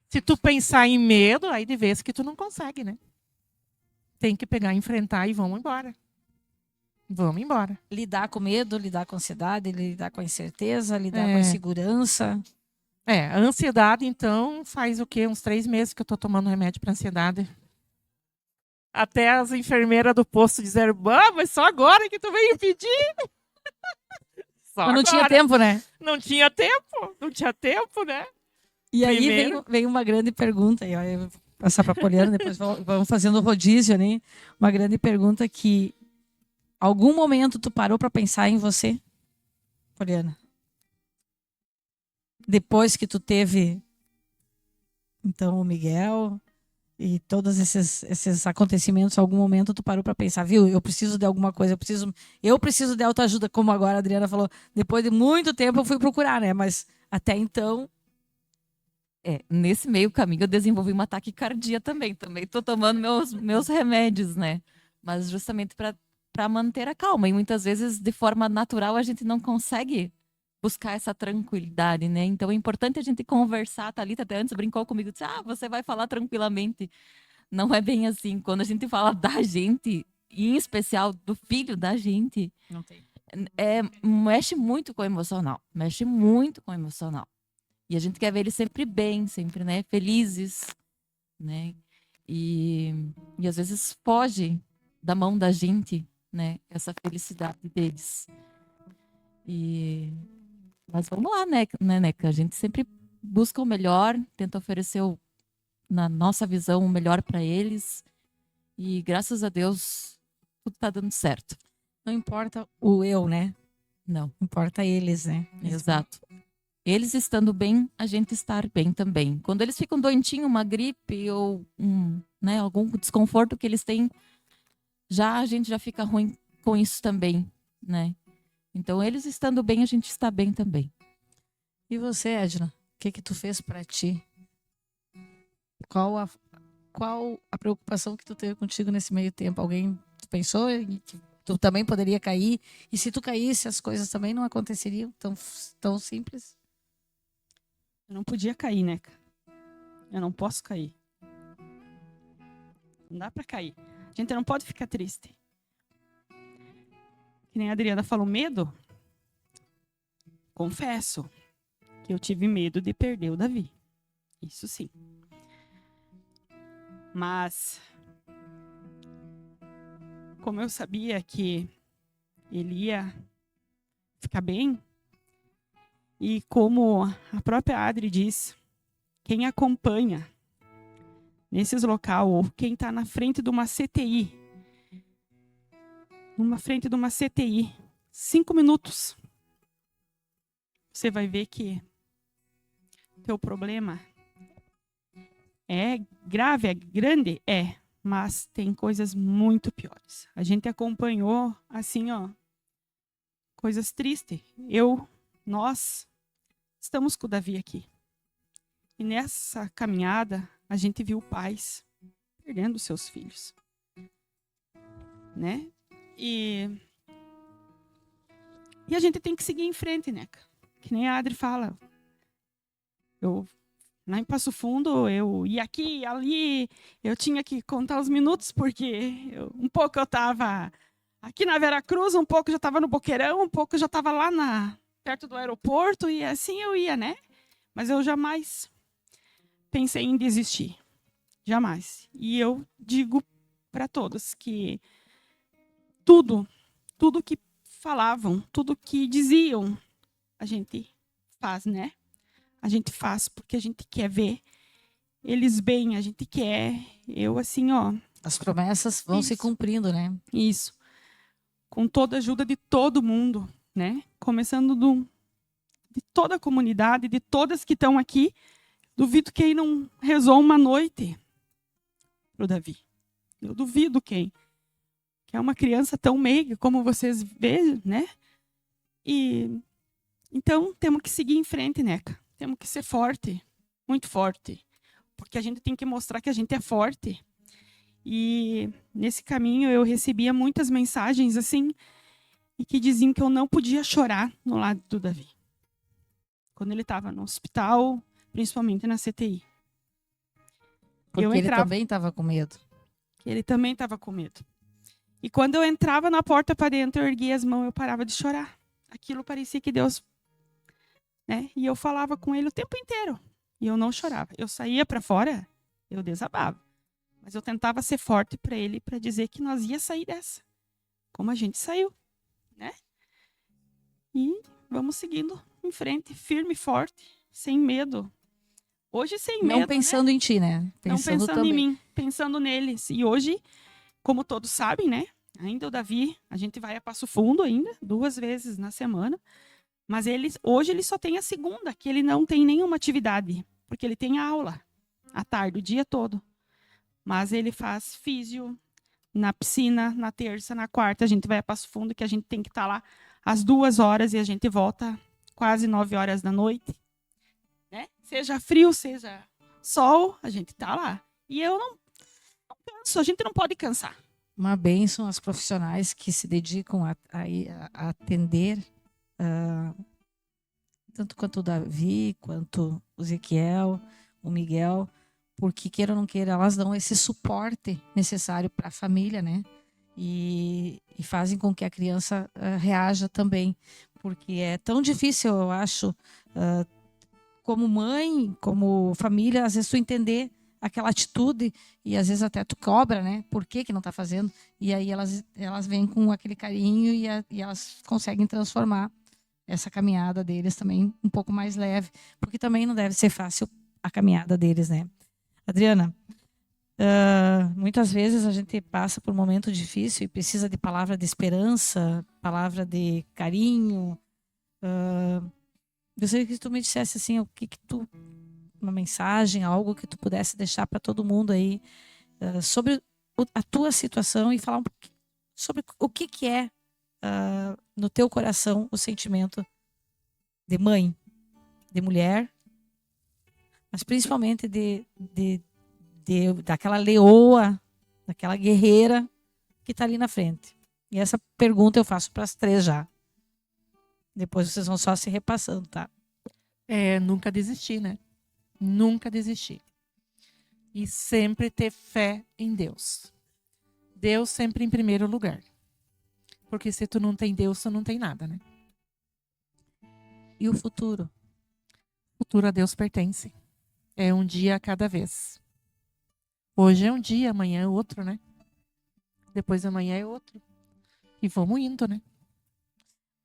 se tu pensar em medo, aí de vez que tu não consegue, né? tem que pegar, enfrentar e vamos embora. Vamos embora. Lidar com medo, lidar com ansiedade, lidar com a incerteza, lidar com a É. insegurança. A ansiedade, então, faz o quê? Uns 3 meses que eu tô tomando remédio para ansiedade. Até as enfermeiras do posto disseram, mas só agora que tu veio pedir. Só Mas não tinha agora. tempo, né? Não tinha tempo. Não tinha tempo, né? E aí Primeiro- vem uma grande pergunta, e aí eu vou passar para a Poliana, depois vamos fazendo o rodízio, né? Uma grande pergunta que algum momento tu parou para pensar em você, Poliana? Depois que tu teve, então, o Miguel e todos esses acontecimentos, algum momento tu parou para pensar, viu? Eu preciso de alguma coisa, eu preciso de autoajuda, como agora a Adriana falou. Depois de muito tempo eu fui procurar, né? Mas até então, Nesse meio caminho eu desenvolvi uma taquicardia também. Também tô tomando meus remédios, né? Mas justamente para manter a calma. E muitas vezes, de forma natural, a gente não consegue buscar essa tranquilidade, né? Então é importante a gente conversar. A Thalita até antes brincou comigo, disse, você vai falar tranquilamente. Não é bem assim. Quando a gente fala da gente, e em especial do filho da gente, não tem. mexe muito com o emocional. Mexe muito com o emocional. E a gente quer ver eles sempre bem, sempre, né, felizes, né? E às vezes foge da mão da gente, né, essa felicidade deles. Mas vamos lá, né, Neca? A gente sempre busca o melhor, tenta oferecer, na nossa visão, o melhor para eles. E graças a Deus, tudo tá dando certo. Não importa o eu, né? Não, Importa eles, né? exato. Eles estando bem, a gente estar bem também. Quando eles ficam doentinhos, uma gripe ou né, algum desconforto que eles têm, a gente já fica ruim com isso também, né? Então, eles estando bem, a gente está bem também. E você, Edna? O que tu fez para ti? Qual a preocupação que tu teve contigo nesse meio tempo? Alguém tu pensou que tu também poderia cair? E se tu caísse, as coisas também não aconteceriam tão simples? Eu não podia cair, né? Eu não posso cair. Não dá pra cair. A gente não pode ficar triste. Que nem a Adriana falou, medo. Confesso que eu tive medo de perder o Davi. Isso sim. Mas, como eu sabia que ele ia ficar bem, e como a própria Adri diz, quem acompanha nesses locais, ou quem está na frente de uma CTI, 5 minutos, você vai ver que teu problema é grave, é grande, mas tem coisas muito piores. A gente acompanhou, assim, coisas tristes. Nós estamos com o Davi aqui. E nessa caminhada, a gente viu pais perdendo seus filhos. Né? E a gente tem que seguir em frente, né? Que nem a Adri fala. Lá em Passo Fundo, eu ia aqui e ali, eu tinha que contar os minutos, porque um pouco eu estava aqui na Veracruz, um pouco já estava no Boqueirão, um pouco já estava lá perto do aeroporto, e assim eu ia, né? Mas eu jamais pensei em desistir. Jamais. E eu digo para todos que tudo que falavam, tudo que diziam, a gente faz, né? A gente faz porque a gente quer ver eles bem, a gente quer. Eu, assim, As promessas vão se Isso. cumprindo, né? Isso. Com toda a ajuda de todo mundo, né? Começando de toda a comunidade, de todas que estão aqui. Duvido quem não rezou uma noite pro Davi. Eu duvido quem. Que é uma criança tão meiga, como vocês veem, né? E então temos que seguir em frente, Neca. Temos que ser forte, muito forte. Porque a gente tem que mostrar que a gente é forte. E nesse caminho eu recebia muitas mensagens assim, e que diziam que eu não podia chorar no lado do Davi. Quando ele estava no hospital, principalmente na CTI. Porque eu ele entrava, também estava com medo. que ele também estava com medo. E quando eu entrava na porta para dentro, eu erguia as mãos, eu parava de chorar. Aquilo parecia que Deus, né? E eu falava com ele o tempo inteiro. E eu não chorava. Eu saía para fora, eu desabava. Mas eu tentava ser forte para ele, para dizer que nós ia sair dessa. Como a gente saiu, né? E vamos seguindo em frente, firme e forte, sem medo. Hoje sem medo, Não pensando em ti, né? não pensando também. em mim, pensando neles. E hoje, como todos sabem, né? Ainda o Davi, a gente vai a Passo Fundo ainda, 2 vezes na semana. Mas hoje ele só tem a segunda, que ele não tem nenhuma atividade, porque ele tem aula à tarde, o dia todo. Mas ele faz físio na piscina, na terça, na quarta, a gente vai a Passo Fundo, que a gente tem que estar lá às 2 horas e a gente volta quase 9 horas da noite. Né? Seja frio, seja sol, a gente está lá. E eu não canso, a gente não pode cansar. Uma bênção aos profissionais que se dedicam a atender, tanto quanto o Davi, quanto o Ezequiel, o Miguel, porque queira ou não queira, elas dão esse suporte necessário para a família, né? E fazem com que a criança reaja também, porque é tão difícil, eu acho, como mãe, como família, às vezes tu entender aquela atitude e às vezes até tu cobra, né? Por que não está fazendo? E aí elas vêm com aquele carinho e elas conseguem transformar essa caminhada deles também um pouco mais leve, porque também não deve ser fácil a caminhada deles, né? Adriana, muitas vezes a gente passa por um momento difícil e precisa de palavra de esperança, palavra de carinho. Gostaria que tu me dissesse assim, uma mensagem, algo que tu pudesse deixar para todo mundo aí sobre a tua situação e falar um pouquinho sobre o que é no teu coração o sentimento de mãe, de mulher, mas principalmente daquela leoa, daquela guerreira que está ali na frente. E essa pergunta eu faço para as 3 já. Depois vocês vão só se repassando, tá? Nunca desistir, né? Nunca desistir. E sempre ter fé em Deus. Deus sempre em primeiro lugar. Porque se tu não tem Deus, tu não tem nada, né? E o futuro? O futuro a Deus pertence. É um dia a cada vez. Hoje é um dia, amanhã é outro, né? Depois amanhã é outro. E vamos indo, né?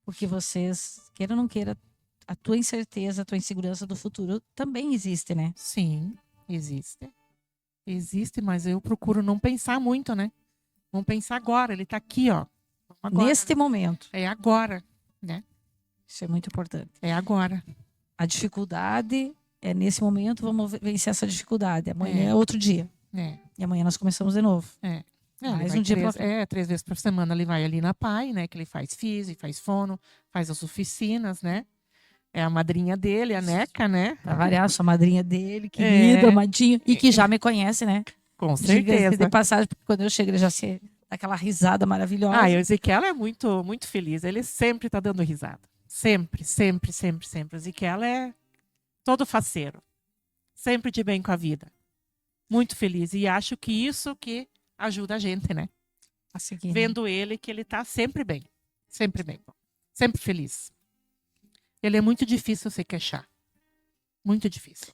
Porque vocês, queira ou não queira, a tua incerteza, a tua insegurança do futuro também existe, né? Sim, existe. Existe, mas eu procuro não pensar muito, né? Vamos pensar agora, ele tá aqui, ó. Agora, Neste momento. É agora, né? Isso é muito importante. É agora. A dificuldade é nesse momento, vamos vencer essa dificuldade. Amanhã é outro dia. E amanhã nós começamos de novo. Mais um dia pra frente. 3 vezes por semana ele vai ali na PAI, né? Que ele faz físio, faz fono, faz as oficinas, né? É a madrinha dele, a Neca, né? Pra variar, sua madrinha dele, querida, amadinho. E que já me conhece, né? Com Diga-se certeza. de passagem, porque quando eu chego ele já se dá aquela risada maravilhosa. E o Ezequiel é muito, muito feliz. Ele sempre tá dando risada. Sempre, sempre, sempre, sempre. O Ezequiel é todo faceiro. Sempre de bem com a vida. Muito feliz. E acho que isso que ajuda a gente, né? A seguir, Vendo ele que ele tá sempre bem. Sempre bem. Sempre feliz. Ele é muito difícil se queixar. Muito difícil.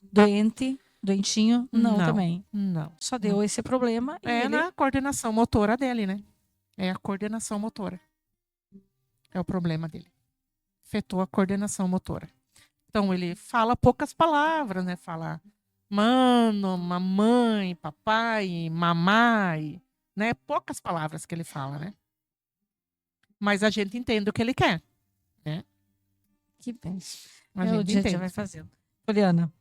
Doentinho? Não, também. Não. Só deu esse problema. E ele... na coordenação motora dele, né? É a coordenação motora. É o problema dele. Afetou a coordenação motora. Então, ele fala poucas palavras, né? Fala mano, mamãe, papai, mamãe, né? Poucas palavras que ele fala, né? Mas a gente entende o que ele quer, né? Que bem. A gente O dia entende. vai fazendo. Poliana.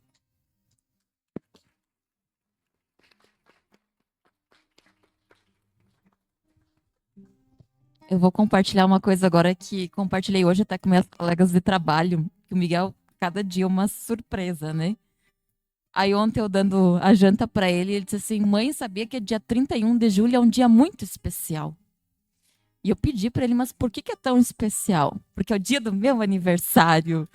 Eu vou compartilhar uma coisa agora que compartilhei hoje até com minhas colegas de trabalho. Que o Miguel, cada dia, é uma surpresa, né? Aí ontem eu dando a janta para ele, ele disse assim, mãe, sabia que dia 31 de julho é um dia muito especial. E eu pedi para ele, mas por que é tão especial? Porque é o dia do meu aniversário.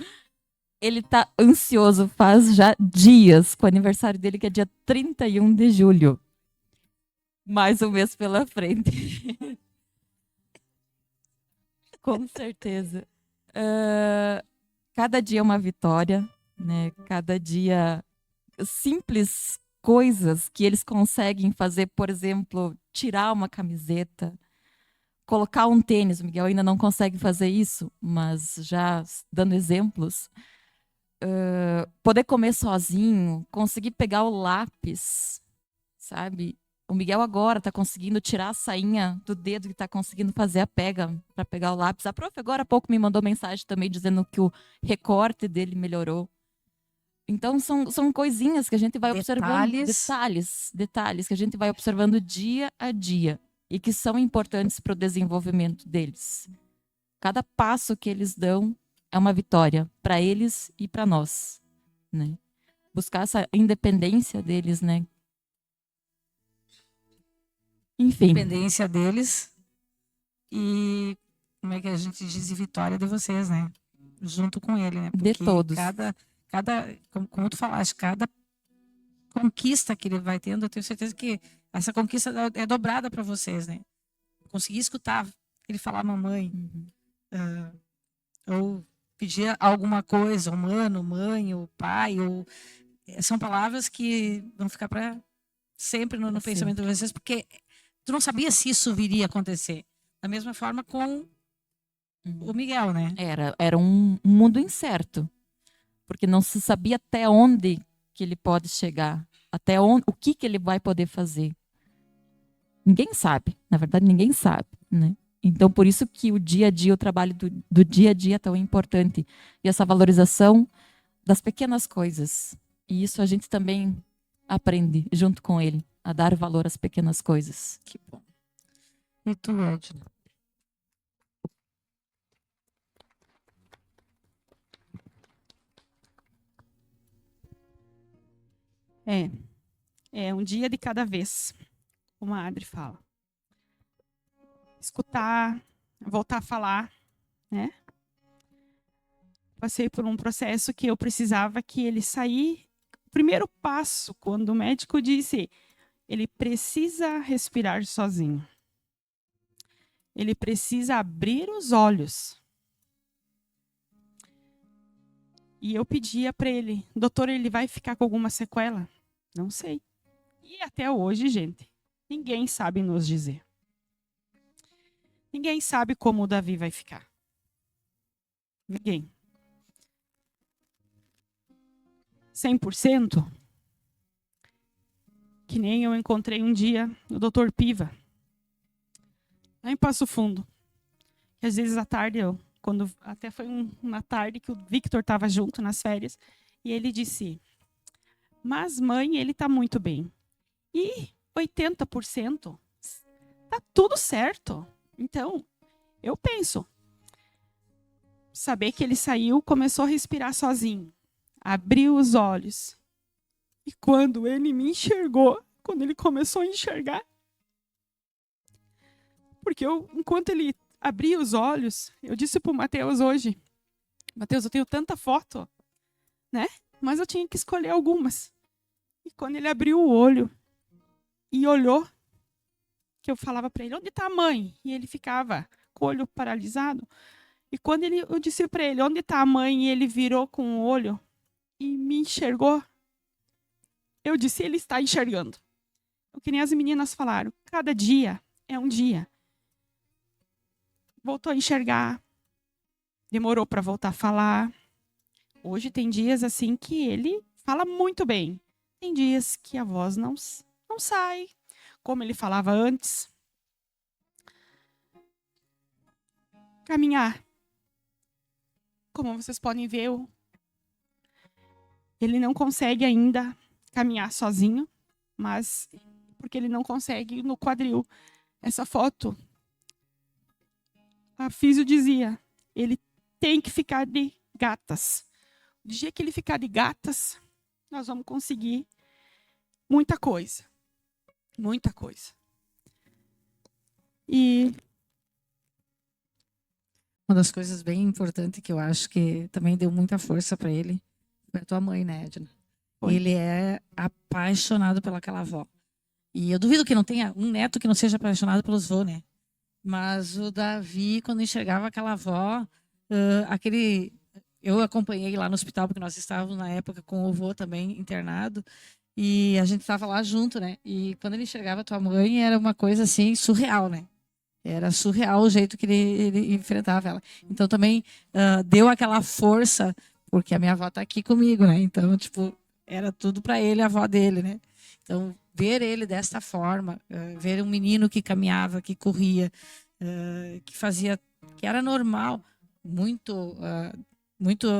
Ele tá ansioso, faz já dias com o aniversário dele, que é dia 31 de julho. Mais um mês pela frente. Com certeza. Cada dia é uma vitória, né? Cada dia, simples coisas que eles conseguem fazer, por exemplo, tirar uma camiseta, colocar um tênis. O Miguel ainda não consegue fazer isso, mas já dando exemplos, poder comer sozinho, conseguir pegar o lápis, sabe? O Miguel agora está conseguindo tirar a sainha do dedo, que está conseguindo fazer a pega para pegar o lápis. A prof agora há pouco me mandou mensagem também dizendo que o recorte dele melhorou. Então são coisinhas que a gente vai observando, detalhes que a gente vai observando dia a dia e que são importantes para o desenvolvimento deles. Cada passo que eles dão é uma vitória para eles e para nós, né? Buscar essa independência deles, né? Enfim. Independência deles e, como é que a gente diz, vitória de vocês, né? Junto com ele, né? De todos. Como tu falaste, cada conquista que ele vai tendo, eu tenho certeza que essa conquista é dobrada para vocês, né? Conseguir escutar ele falar mamãe, ou pedir alguma coisa, o mano, mãe, o pai, ou são palavras que vão ficar para sempre no pensamento de vocês, porque tu não sabia se isso viria a acontecer. Da mesma forma com o Miguel, né? Era um mundo incerto, porque não se sabia até onde que ele pode chegar, até onde, o que ele vai poder fazer. Ninguém sabe, na verdade ninguém sabe, né? Então por isso que o dia a dia, o trabalho do dia a dia é tão importante, e essa valorização das pequenas coisas. E isso a gente também aprende junto com ele, a dar valor às pequenas coisas. Que bom. E tu, Edna? É um dia de cada vez, como a Adri fala. Escutar, voltar a falar, né? Passei por um processo que eu precisava que ele saísse. O primeiro passo, quando o médico disse, ele precisa respirar sozinho. Ele precisa abrir os olhos. E eu pedia para ele, doutor, ele vai ficar com alguma sequela? Não sei. E até hoje, gente, ninguém sabe nos dizer. Ninguém sabe como o Davi vai ficar. Ninguém. 100%? Que nem eu encontrei um dia o Dr. Piva, lá em Passo Fundo. Que às vezes à tarde, até foi uma tarde que o Victor estava junto nas férias, e ele disse, mas mãe, ele está muito bem. E 80% está tudo certo. Então, eu penso, saber que ele saiu, começou a respirar sozinho, abriu os olhos. E quando ele me enxergou, quando ele começou a enxergar, porque enquanto ele abria os olhos, eu disse para o Mateus hoje, Mateus, eu tenho tanta foto, né? Mas eu tinha que escolher algumas. E quando ele abriu o olho e olhou, que eu falava para ele, onde está a mãe? E ele ficava com o olho paralisado. E quando eu disse para ele, onde está a mãe? E ele virou com o olho e me enxergou. Eu disse, ele está enxergando. O que nem as meninas falaram, cada dia é um dia. Voltou a enxergar, demorou para voltar a falar. Hoje tem dias assim que ele fala muito bem. Tem dias que a voz não sai, como ele falava antes. Caminhar. Como vocês podem ver, ele não consegue ainda caminhar sozinho, mas porque ele não consegue no quadril. Essa foto, a físio dizia, ele tem que ficar de gatas. O dia que ele ficar de gatas, nós vamos conseguir muita coisa. Muita coisa. E uma das coisas bem importantes que eu acho que também deu muita força para ele foi a tua mãe, né, Edna? Foi. Ele é apaixonado pelaquela avó. E eu duvido que não tenha um neto que não seja apaixonado pelos vô, né? Mas o Davi, quando enxergava aquela avó, eu acompanhei lá no hospital, porque nós estávamos na época com o vô também internado, e a gente estava lá junto, né? E quando ele enxergava a tua mãe, era uma coisa assim, surreal, né? Era surreal o jeito que ele enfrentava ela. Então também deu aquela força, porque a minha avó está aqui comigo, né? Então, tipo, era tudo para ele, a avó dele, né? Então, ver ele desta forma, ver um menino que caminhava, que corria, que fazia, que era normal, muito,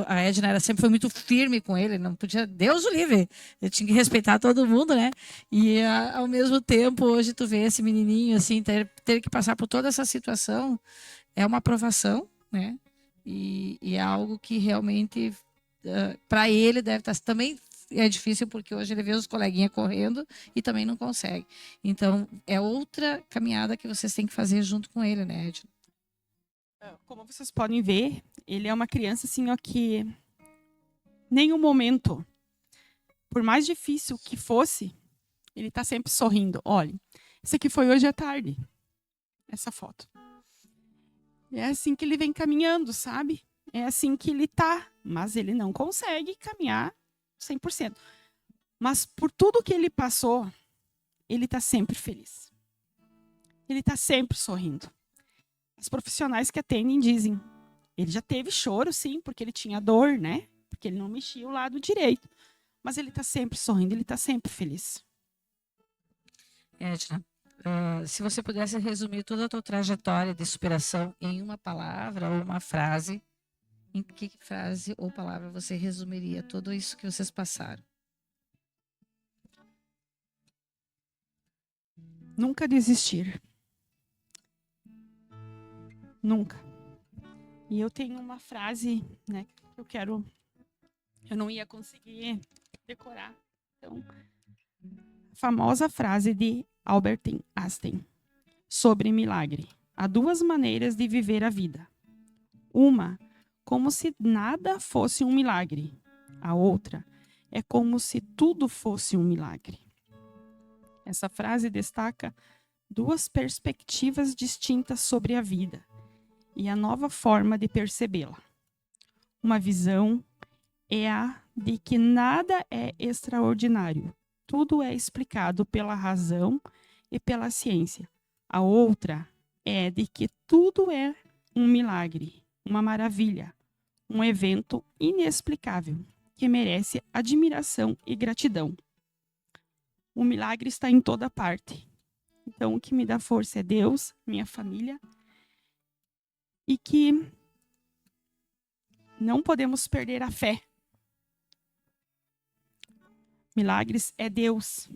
a Edna sempre foi muito firme com ele, não podia, Deus o livre, ele tinha que respeitar todo mundo, né? E ao mesmo tempo, hoje tu vê esse menininho assim, ter que passar por toda essa situação, é uma aprovação, né? E é algo que realmente, para ele, deve estar também. É difícil porque hoje ele vê os coleguinhas correndo e também não consegue. Então, é outra caminhada que vocês têm que fazer junto com ele, né, Edna? Como vocês podem ver, ele é uma criança assim, ó, que nenhum momento, por mais difícil que fosse, ele está sempre sorrindo. Olha, isso aqui foi hoje à tarde, essa foto. É assim que ele vem caminhando, sabe? É assim que ele tá, mas ele não consegue caminhar 100%. Mas por tudo que ele passou, ele está sempre feliz. Ele está sempre sorrindo. Os profissionais que atendem dizem, ele já teve choro, sim, porque ele tinha dor, né? Porque ele não mexia o lado direito. Mas ele está sempre sorrindo, ele está sempre feliz. Edna, se você pudesse resumir toda a tua trajetória de superação em uma palavra ou uma frase, em que frase ou palavra você resumiria tudo isso que vocês passaram? Nunca desistir. Nunca. E eu tenho uma frase, né, que eu não ia conseguir decorar. Então, a famosa frase de Albert Einstein sobre milagre. Há duas maneiras de viver a vida. Uma, como se nada fosse um milagre. A outra é como se tudo fosse um milagre. Essa frase destaca duas perspectivas distintas sobre a vida e a nova forma de percebê-la. Uma visão é a de que nada é extraordinário. Tudo é explicado pela razão e pela ciência. A outra é de que tudo é um milagre, uma maravilha, um evento inexplicável que merece admiração e gratidão. O milagre está em toda parte. Então, o que me dá força é Deus, minha família, e que não podemos perder a fé. Milagres é Deus.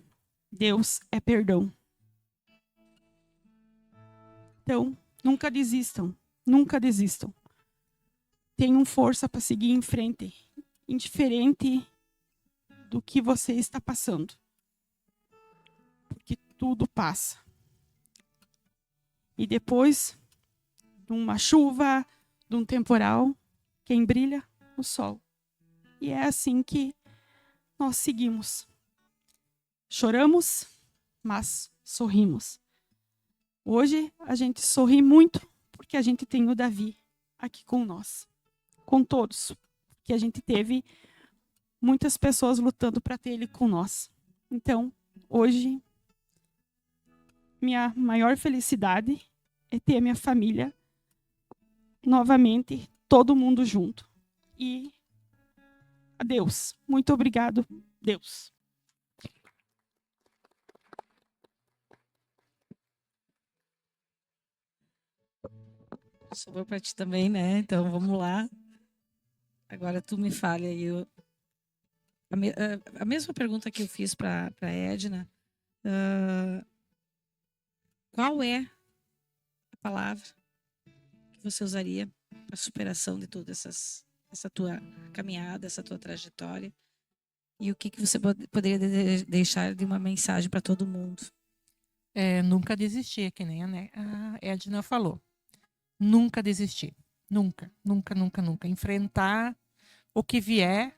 Deus é perdão. Então, nunca desistam. Nunca desistam. Tenham força para seguir em frente, indiferente do que você está passando. Porque tudo passa. E depois de uma chuva, de um temporal, quem brilha? O sol. E é assim que nós seguimos. Choramos, mas sorrimos. Hoje a gente sorri muito porque a gente tem o Davi aqui com nós. Com todos. Que a gente teve muitas pessoas lutando para ter ele com nós. Então, hoje, minha maior felicidade é ter a minha família novamente, todo mundo junto. E adeus. Muito obrigado, Deus. Sobrou para ti também, né? Então vamos lá. Agora tu me fale aí. A mesma pergunta que eu fiz para a Edna. Qual é a palavra que você usaria para a superação de toda essa tua caminhada, essa tua trajetória? E o que você poderia deixar de uma mensagem para todo mundo? Nunca desistir, que nem a Edna falou. Nunca desistir. Nunca, nunca, nunca, nunca. Enfrentar o que vier,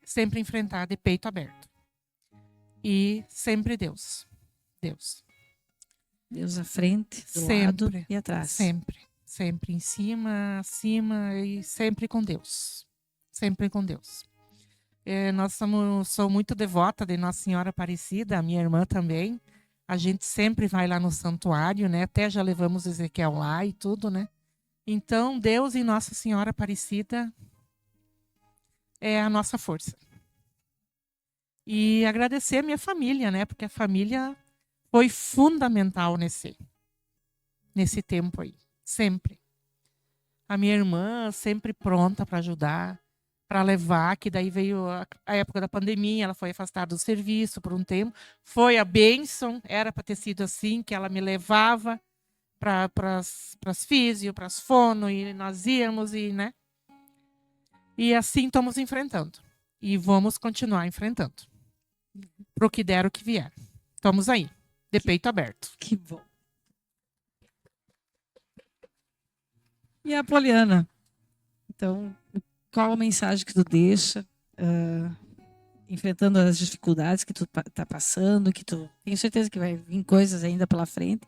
sempre enfrentar de peito aberto. E sempre Deus. Deus. Deus à frente, do lado Sempre, e atrás. sempre, sempre em cima, acima e sempre com Deus. Sempre com Deus. Sou muito devota de Nossa Senhora Aparecida, a minha irmã também. A gente sempre vai lá no santuário, né? Até já levamos Ezequiel lá e tudo, né? Então, Deus e Nossa Senhora Aparecida é a nossa força. E agradecer a minha família, né? Porque a família foi fundamental nesse tempo aí. Sempre. A minha irmã sempre pronta para ajudar, para levar, que daí veio a época da pandemia, ela foi afastada do serviço por um tempo. Foi a bênção, era para ter sido assim, que ela me levava para as físio, para as fono, e nós íamos, e, né? E assim estamos enfrentando. E vamos continuar enfrentando. Pro que der, o que vier. Estamos aí, de peito aberto. Que bom. E a Poliana? Então, qual a mensagem que tu deixa, enfrentando as dificuldades que tu tá passando, que tu tenho certeza que vai vir coisas ainda pela frente.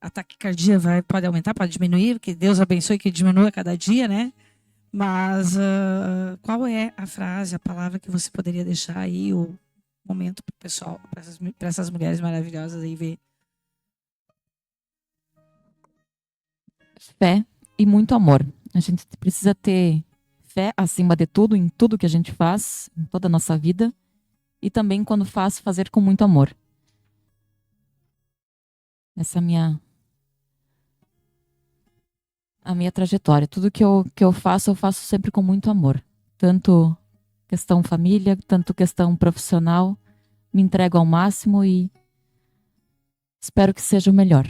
A taquicardia pode aumentar, pode diminuir, que Deus abençoe que diminua cada dia, né? Mas qual é a frase, a palavra que você poderia deixar aí, o momento para o pessoal, para essas mulheres maravilhosas aí ver? Fé e muito amor. A gente precisa ter fé acima de tudo, em tudo que a gente faz, em toda a nossa vida. E também, quando faz, fazer com muito amor. Essa é a minha trajetória. Tudo que eu faço sempre com muito amor. Tanto questão família, tanto questão profissional. Me entrego ao máximo e espero que seja o melhor.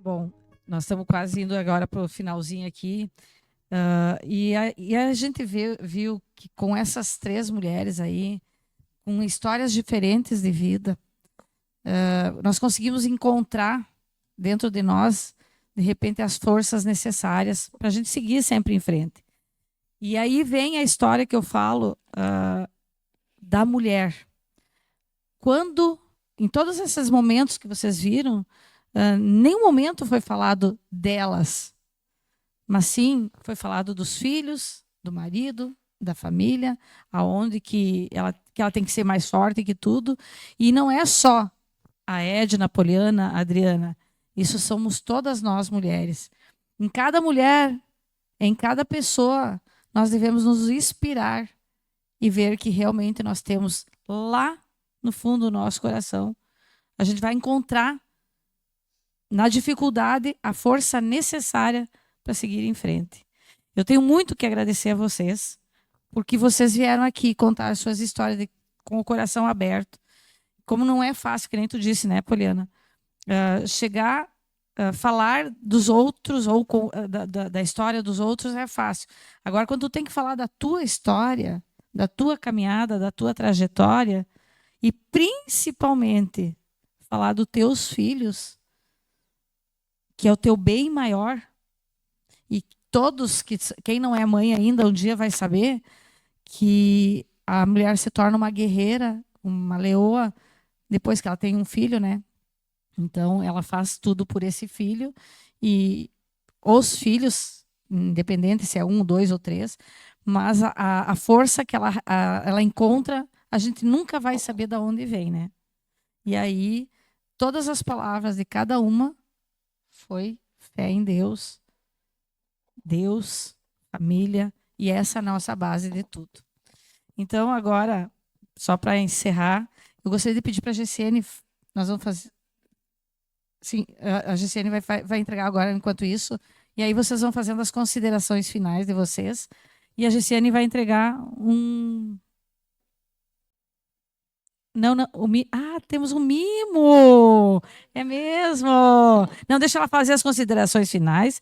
Bom, nós estamos quase indo agora para o finalzinho aqui. E a gente viu que com essas 3 mulheres aí, com histórias diferentes de vida, nós conseguimos encontrar dentro de nós, de repente, as forças necessárias para a gente seguir sempre em frente. E aí vem a história que eu falo da mulher. Quando, em todos esses momentos que vocês viram, nenhum momento foi falado delas, mas sim foi falado dos filhos, do marido, da família, aonde que ela tem que ser mais forte que tudo. E não é só a Edna, a Poliana, a Adriana. Isso somos todas nós mulheres. Em cada mulher, em cada pessoa, nós devemos nos inspirar e ver que realmente nós temos lá no fundo do nosso coração. A gente vai encontrar na dificuldade a força necessária para seguir em frente. Eu tenho muito que agradecer a vocês, porque vocês vieram aqui contar as suas histórias com o coração aberto. Como não é fácil, que nem tu disse, né, Poliana? Chegar a falar dos outros ou da história dos outros é fácil. Agora, quando tu tem que falar da tua história, da tua caminhada, da tua trajetória, e principalmente falar dos teus filhos, que é o teu bem maior, e todos, quem não é mãe ainda, um dia vai saber que a mulher se torna uma guerreira, uma leoa, depois que ela tem um filho, né? Então, ela faz tudo por esse filho, e os filhos, independente se é 1, 2 ou 3, mas a força que ela encontra, a gente nunca vai saber de onde vem, né? E aí, todas as palavras de cada uma foi fé em Deus, família, e essa é a nossa base de tudo. Então, agora, só para encerrar, eu gostaria de pedir para a GCN, nós vamos fazer... Sim, a GCN vai entregar agora, enquanto isso, e aí vocês vão fazendo as considerações finais de vocês, e a GCN vai entregar um... Não, temos um mimo! É mesmo! Não, deixa ela fazer as considerações finais.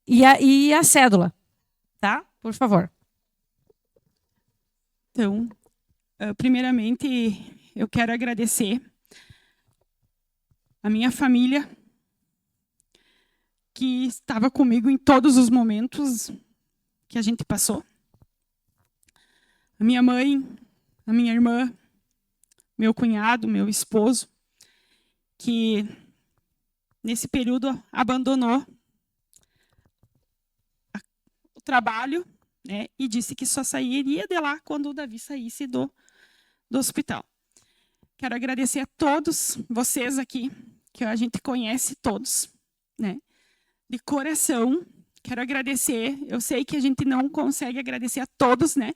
E a cédula, tá? Por favor. Então, primeiramente, eu quero agradecer a minha família, que estava comigo em todos os momentos que a gente passou. a minha mãe, a minha irmã, meu cunhado, meu esposo, que nesse período abandonou o trabalho, né, e disse que só sairia de lá quando o Davi saísse do hospital. Quero agradecer a todos vocês aqui, que a gente conhece todos, né, de coração. Quero agradecer, eu sei que a gente não consegue agradecer a todos, né,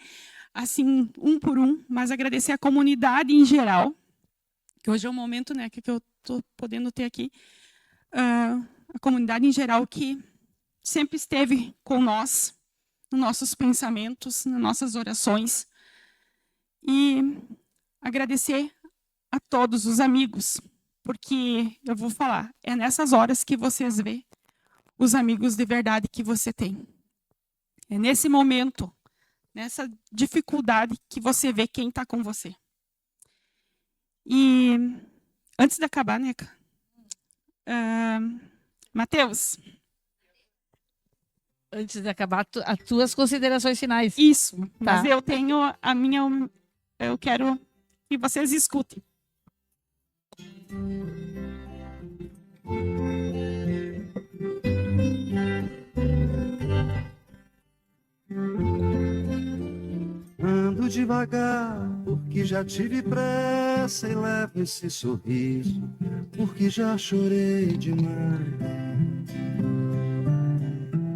assim, um por um, mas agradecer a comunidade em geral, que hoje é um momento, né, que eu estou podendo ter aqui, a comunidade em geral que sempre esteve com nós, nos nossos pensamentos, nas nossas orações. E agradecer a todos os amigos, porque eu vou falar, é nessas horas que vocês vê os amigos de verdade que você tem. É nesse momento, nessa dificuldade, que você vê quem está com você. E antes de acabar, Neca, Mateus. Antes de acabar, as tuas considerações finais. Isso, mas Tá. eu tenho a minha. Eu quero que vocês escutem. Ando devagar, porque já tive pressa e levo esse sorriso, porque já chorei demais.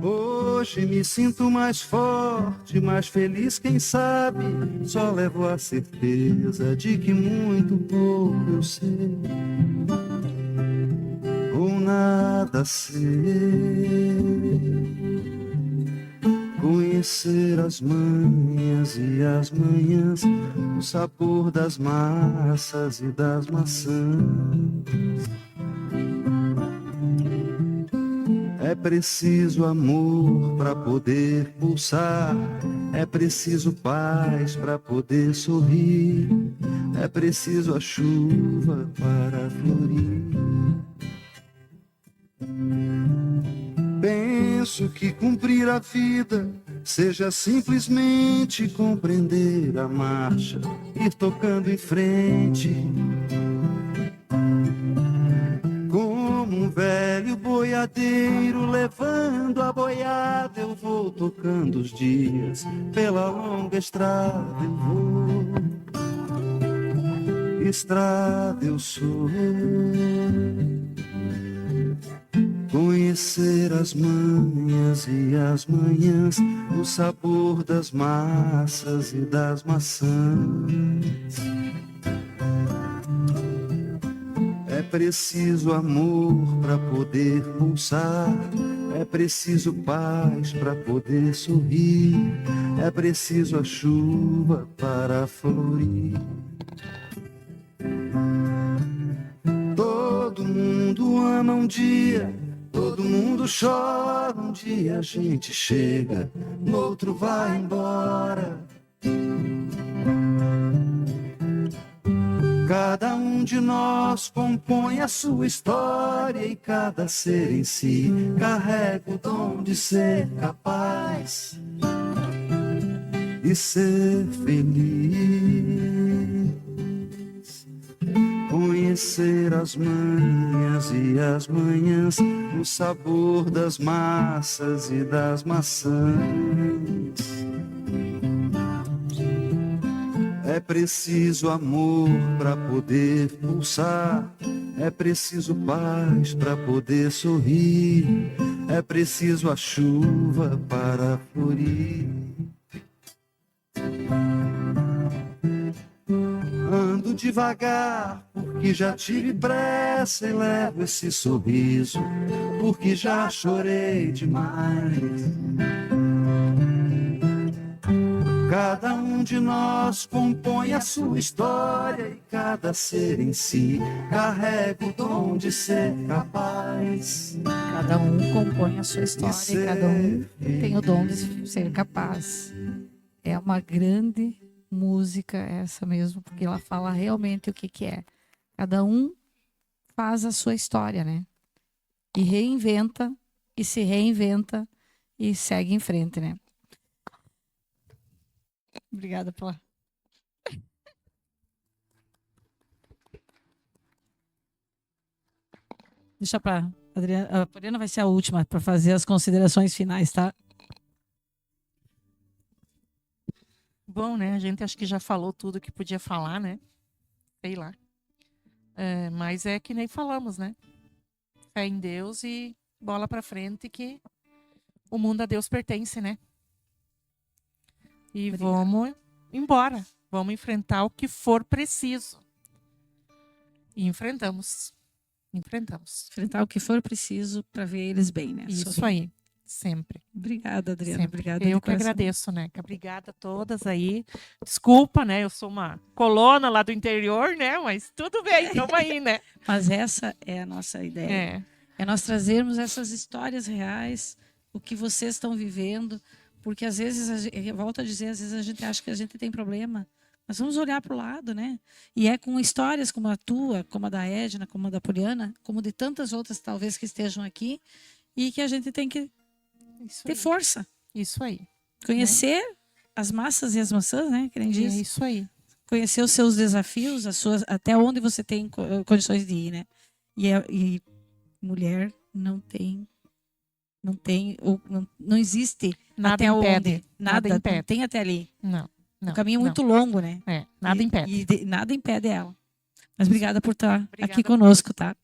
Hoje me sinto mais forte, mais feliz, quem sabe, só levo a certeza de que muito pouco eu sei, ou nada sei. Conhecer as manhas e as manhãs, o sabor das massas e das maçãs. É preciso amor para poder pulsar, é preciso paz para poder sorrir, é preciso a chuva para florir. Penso que cumprir a vida seja simplesmente compreender a marcha, ir tocando em frente. Como um velho boiadeiro levando a boiada, eu vou tocando os dias, pela longa estrada eu vou. Estrada eu sou. Conhecer as manhas e as manhãs, o sabor das massas e das maçãs. É preciso amor para poder pulsar, é preciso paz para poder sorrir, é preciso a chuva para florir. Todo mundo ama um dia, todo mundo chora, um dia a gente chega, no outro vai embora. Cada um de nós compõe a sua história e cada ser em si carrega o dom de ser capaz e ser feliz. Conhecer as manhas e as manhãs, o sabor das massas e das maçãs. É preciso amor para poder pulsar, é preciso paz para poder sorrir, é preciso a chuva para florir. Ando devagar, porque já tive pressa e levo esse sorriso, porque já chorei demais. Cada um de nós compõe a sua história e cada ser em si carrega o dom de ser capaz. Cada um compõe a sua história e cada um tem o dom de ser capaz. É uma grande música essa mesmo, porque ela fala realmente o que é. Cada um faz a sua história, né? E reinventa, e se reinventa, e segue em frente, né? Obrigada pela. Deixa para Adriana. A Poliana vai ser a última para fazer as considerações finais, tá? Bom, né? A gente acho que já falou tudo que podia falar, né? Sei lá. Mas é que nem falamos, né? Fé em Deus e bola pra frente que o mundo a Deus pertence, né? E Obrigada. vamos embora. Vamos enfrentar o que for preciso. E enfrentamos. Enfrentamos. Enfrentar o que for preciso para ver eles bem, né? Isso Sorrindo. aí. Sempre. Obrigada, Adriana. Sempre. Obrigada. Eu de que coração. agradeço, né? Obrigada a todas aí. Desculpa, né? Eu sou uma colona lá do interior, né? Mas tudo bem, estamos aí, né? Mas essa é a nossa ideia. É nós trazermos essas histórias reais, o que vocês estão vivendo, porque às vezes, eu volto a dizer, às vezes a gente acha que a gente tem problema. Nós vamos olhar para o lado, né? E é com histórias como a tua, como a da Edna, como a da Poliana, como de tantas outras talvez que estejam aqui, e que a gente tem que Isso ter aí. força. Isso aí. Conhecer as massas e as maçãs, né? Que nem É diz. isso aí. Conhecer os seus desafios, as suas, até onde você tem condições de ir, né? E mulher não existe Nada até impede. onde. Nada impede. não tem até ali. Não. O caminho é muito longo, né? Nada impede. E nada impede ela. Mas obrigada por estar Obrigada. aqui conosco, tá?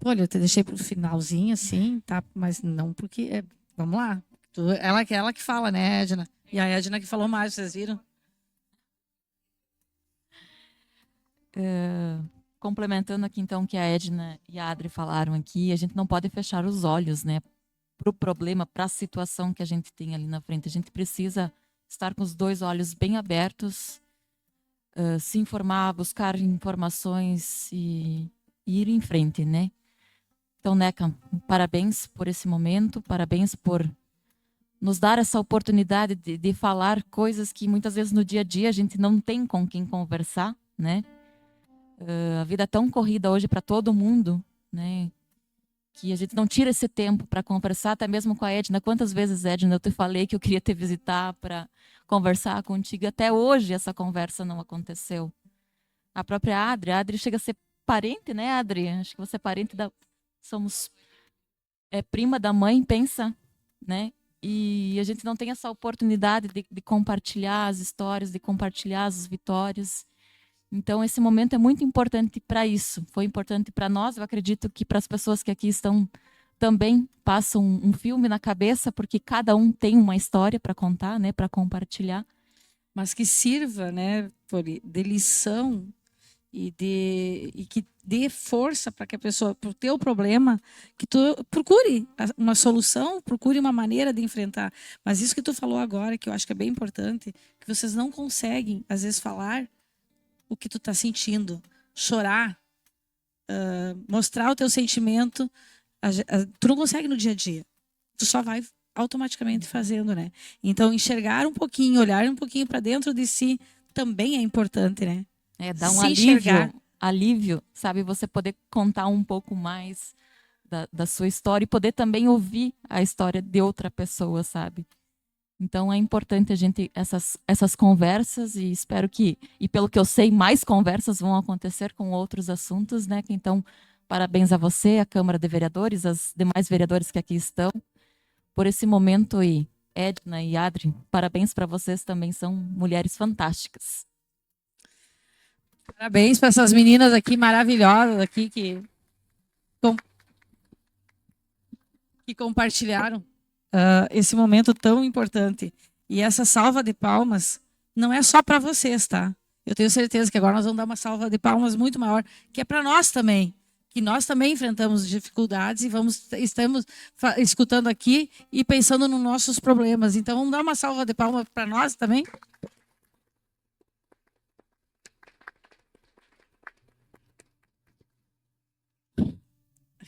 Olha, eu te deixei pro finalzinho, assim, tá? Mas não porque... vamos lá. Ela que fala, né, Edna? E a Edna que falou mais, vocês viram? Complementando aqui, então, o que a Edna e a Adri falaram aqui, a gente não pode fechar os olhos, né, para o problema, para a situação que a gente tem ali na frente. A gente precisa estar com os dois olhos bem abertos, se informar, buscar informações e ir em frente, né? Então, Neca, parabéns por esse momento, parabéns por nos dar essa oportunidade de falar coisas que muitas vezes no dia a dia a gente não tem com quem conversar, né? A vida é tão corrida hoje para todo mundo, né? Que a gente não tira esse tempo para conversar, até mesmo com a Edna. Quantas vezes, Edna, eu te falei que eu queria te visitar para conversar contigo. Até hoje essa conversa não aconteceu. A própria Adri, a Adri chega a ser parente, né, Adri? Acho que você é parente da... Somos prima da mãe, pensa, né? E a gente não tem essa oportunidade de compartilhar as histórias, de compartilhar as vitórias. Então, esse momento é muito importante para isso. Foi importante para nós. Eu acredito que para as pessoas que aqui estão também passam um filme na cabeça, porque cada um tem uma história para contar, né, para compartilhar. Mas que sirva, né, de lição e que dê força para que a pessoa, para o teu problema, que tu procure uma solução, procure uma maneira de enfrentar. Mas isso que tu falou agora, que eu acho que é bem importante, que vocês não conseguem, às vezes, falar o que tu está sentindo, chorar, mostrar o teu sentimento, tu não consegue no dia a dia. Tu só vai automaticamente fazendo, né? Então, enxergar um pouquinho, olhar um pouquinho para dentro de si também é importante, né? Dá um Se enxergar. alívio, sabe? Você poder contar um pouco mais da sua história e poder também ouvir a história de outra pessoa, sabe? Então é importante a gente essas conversas e espero que, e pelo que eu sei, mais conversas vão acontecer com outros assuntos, né? Então, parabéns a você, a Câmara de Vereadores, as demais vereadores que aqui estão, por esse momento. E Edna e Adri, parabéns para vocês também, são mulheres fantásticas. Parabéns para essas meninas aqui maravilhosas aqui que compartilharam esse momento tão importante. E essa salva de palmas não é só para vocês, tá? Eu tenho certeza que agora nós vamos dar uma salva de palmas muito maior, que é para nós também, que nós também enfrentamos dificuldades e estamos escutando aqui e pensando nos nossos problemas. Então vamos dar uma salva de palmas para nós também?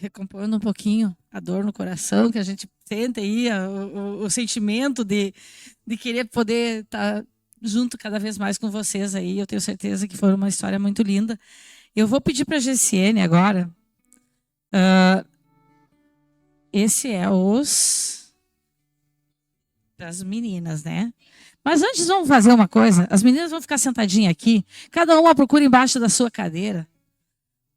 Recompondo um pouquinho a dor no coração, que a gente sente aí, o sentimento de querer poder estar junto cada vez mais com vocês aí. Eu tenho certeza que foi uma história muito linda. Eu vou pedir para a GCN agora esse é os das meninas, né? Mas antes vamos fazer uma coisa. As meninas vão ficar sentadinhas aqui. Cada uma procura embaixo da sua cadeira.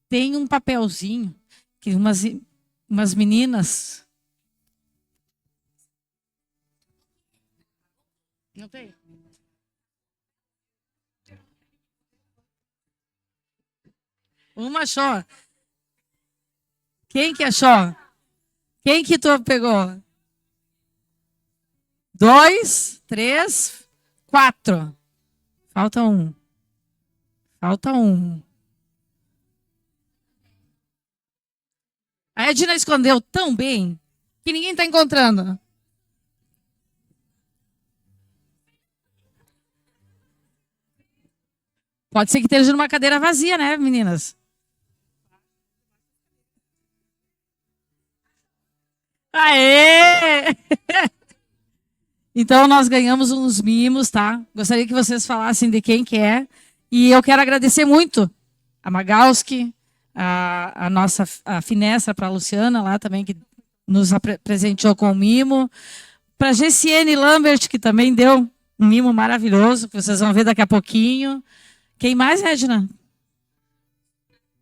Tem um papelzinho que umas meninas. Não tem? Uma achou. Quem que achou? Quem que tu pegou? 2, 3, 4. Falta um. Falta um. A Edna escondeu tão bem que ninguém está encontrando. Pode ser que esteja numa cadeira vazia, né, meninas? Aê! Então, nós ganhamos uns mimos, tá? Gostaria que vocês falassem de quem que é. E eu quero agradecer muito a Magalski, a nossa a Finestra, para a Luciana lá também, que nos presenteou com o mimo. Para a Gessiane Lambert, que também deu um mimo maravilhoso, que vocês vão ver daqui a pouquinho. Quem mais, Edna?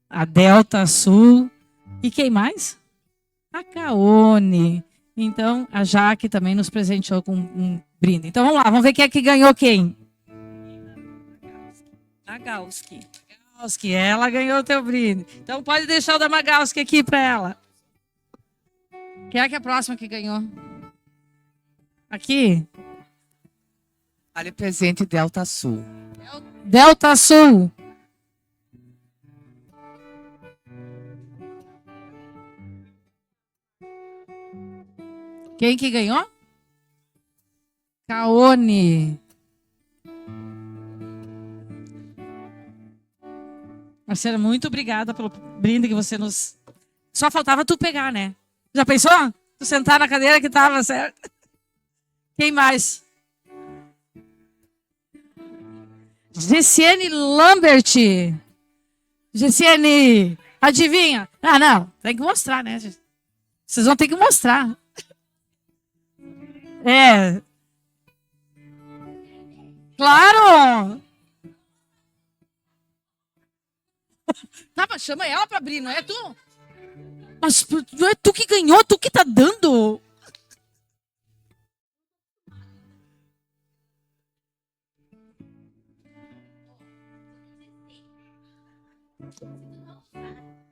A Delta Sul. E quem mais? A Caone. Então, a Jaque também nos presenteou com um brinde. Então, vamos lá, vamos ver quem é que ganhou quem. Magalski. Magalski, ela ganhou o teu brinde. Então, pode deixar o da Magalski aqui para ela. Quem é que é a próxima que ganhou? Aqui. Vale presente Delta Sul. Delta Sul. Quem que ganhou? Caone. Marcela, muito obrigada pelo brinde que você nos... Só faltava tu pegar, né? Já pensou? Tu sentar na cadeira que tava certo. Quem mais? Gessiane Lambert. Gessiane, adivinha? Ah, não. Tem que mostrar, né? Vocês vão ter que mostrar. É. Claro! Tá, mas chama ela pra abrir, não é tu? Mas não é tu que ganhou, tu que tá dando.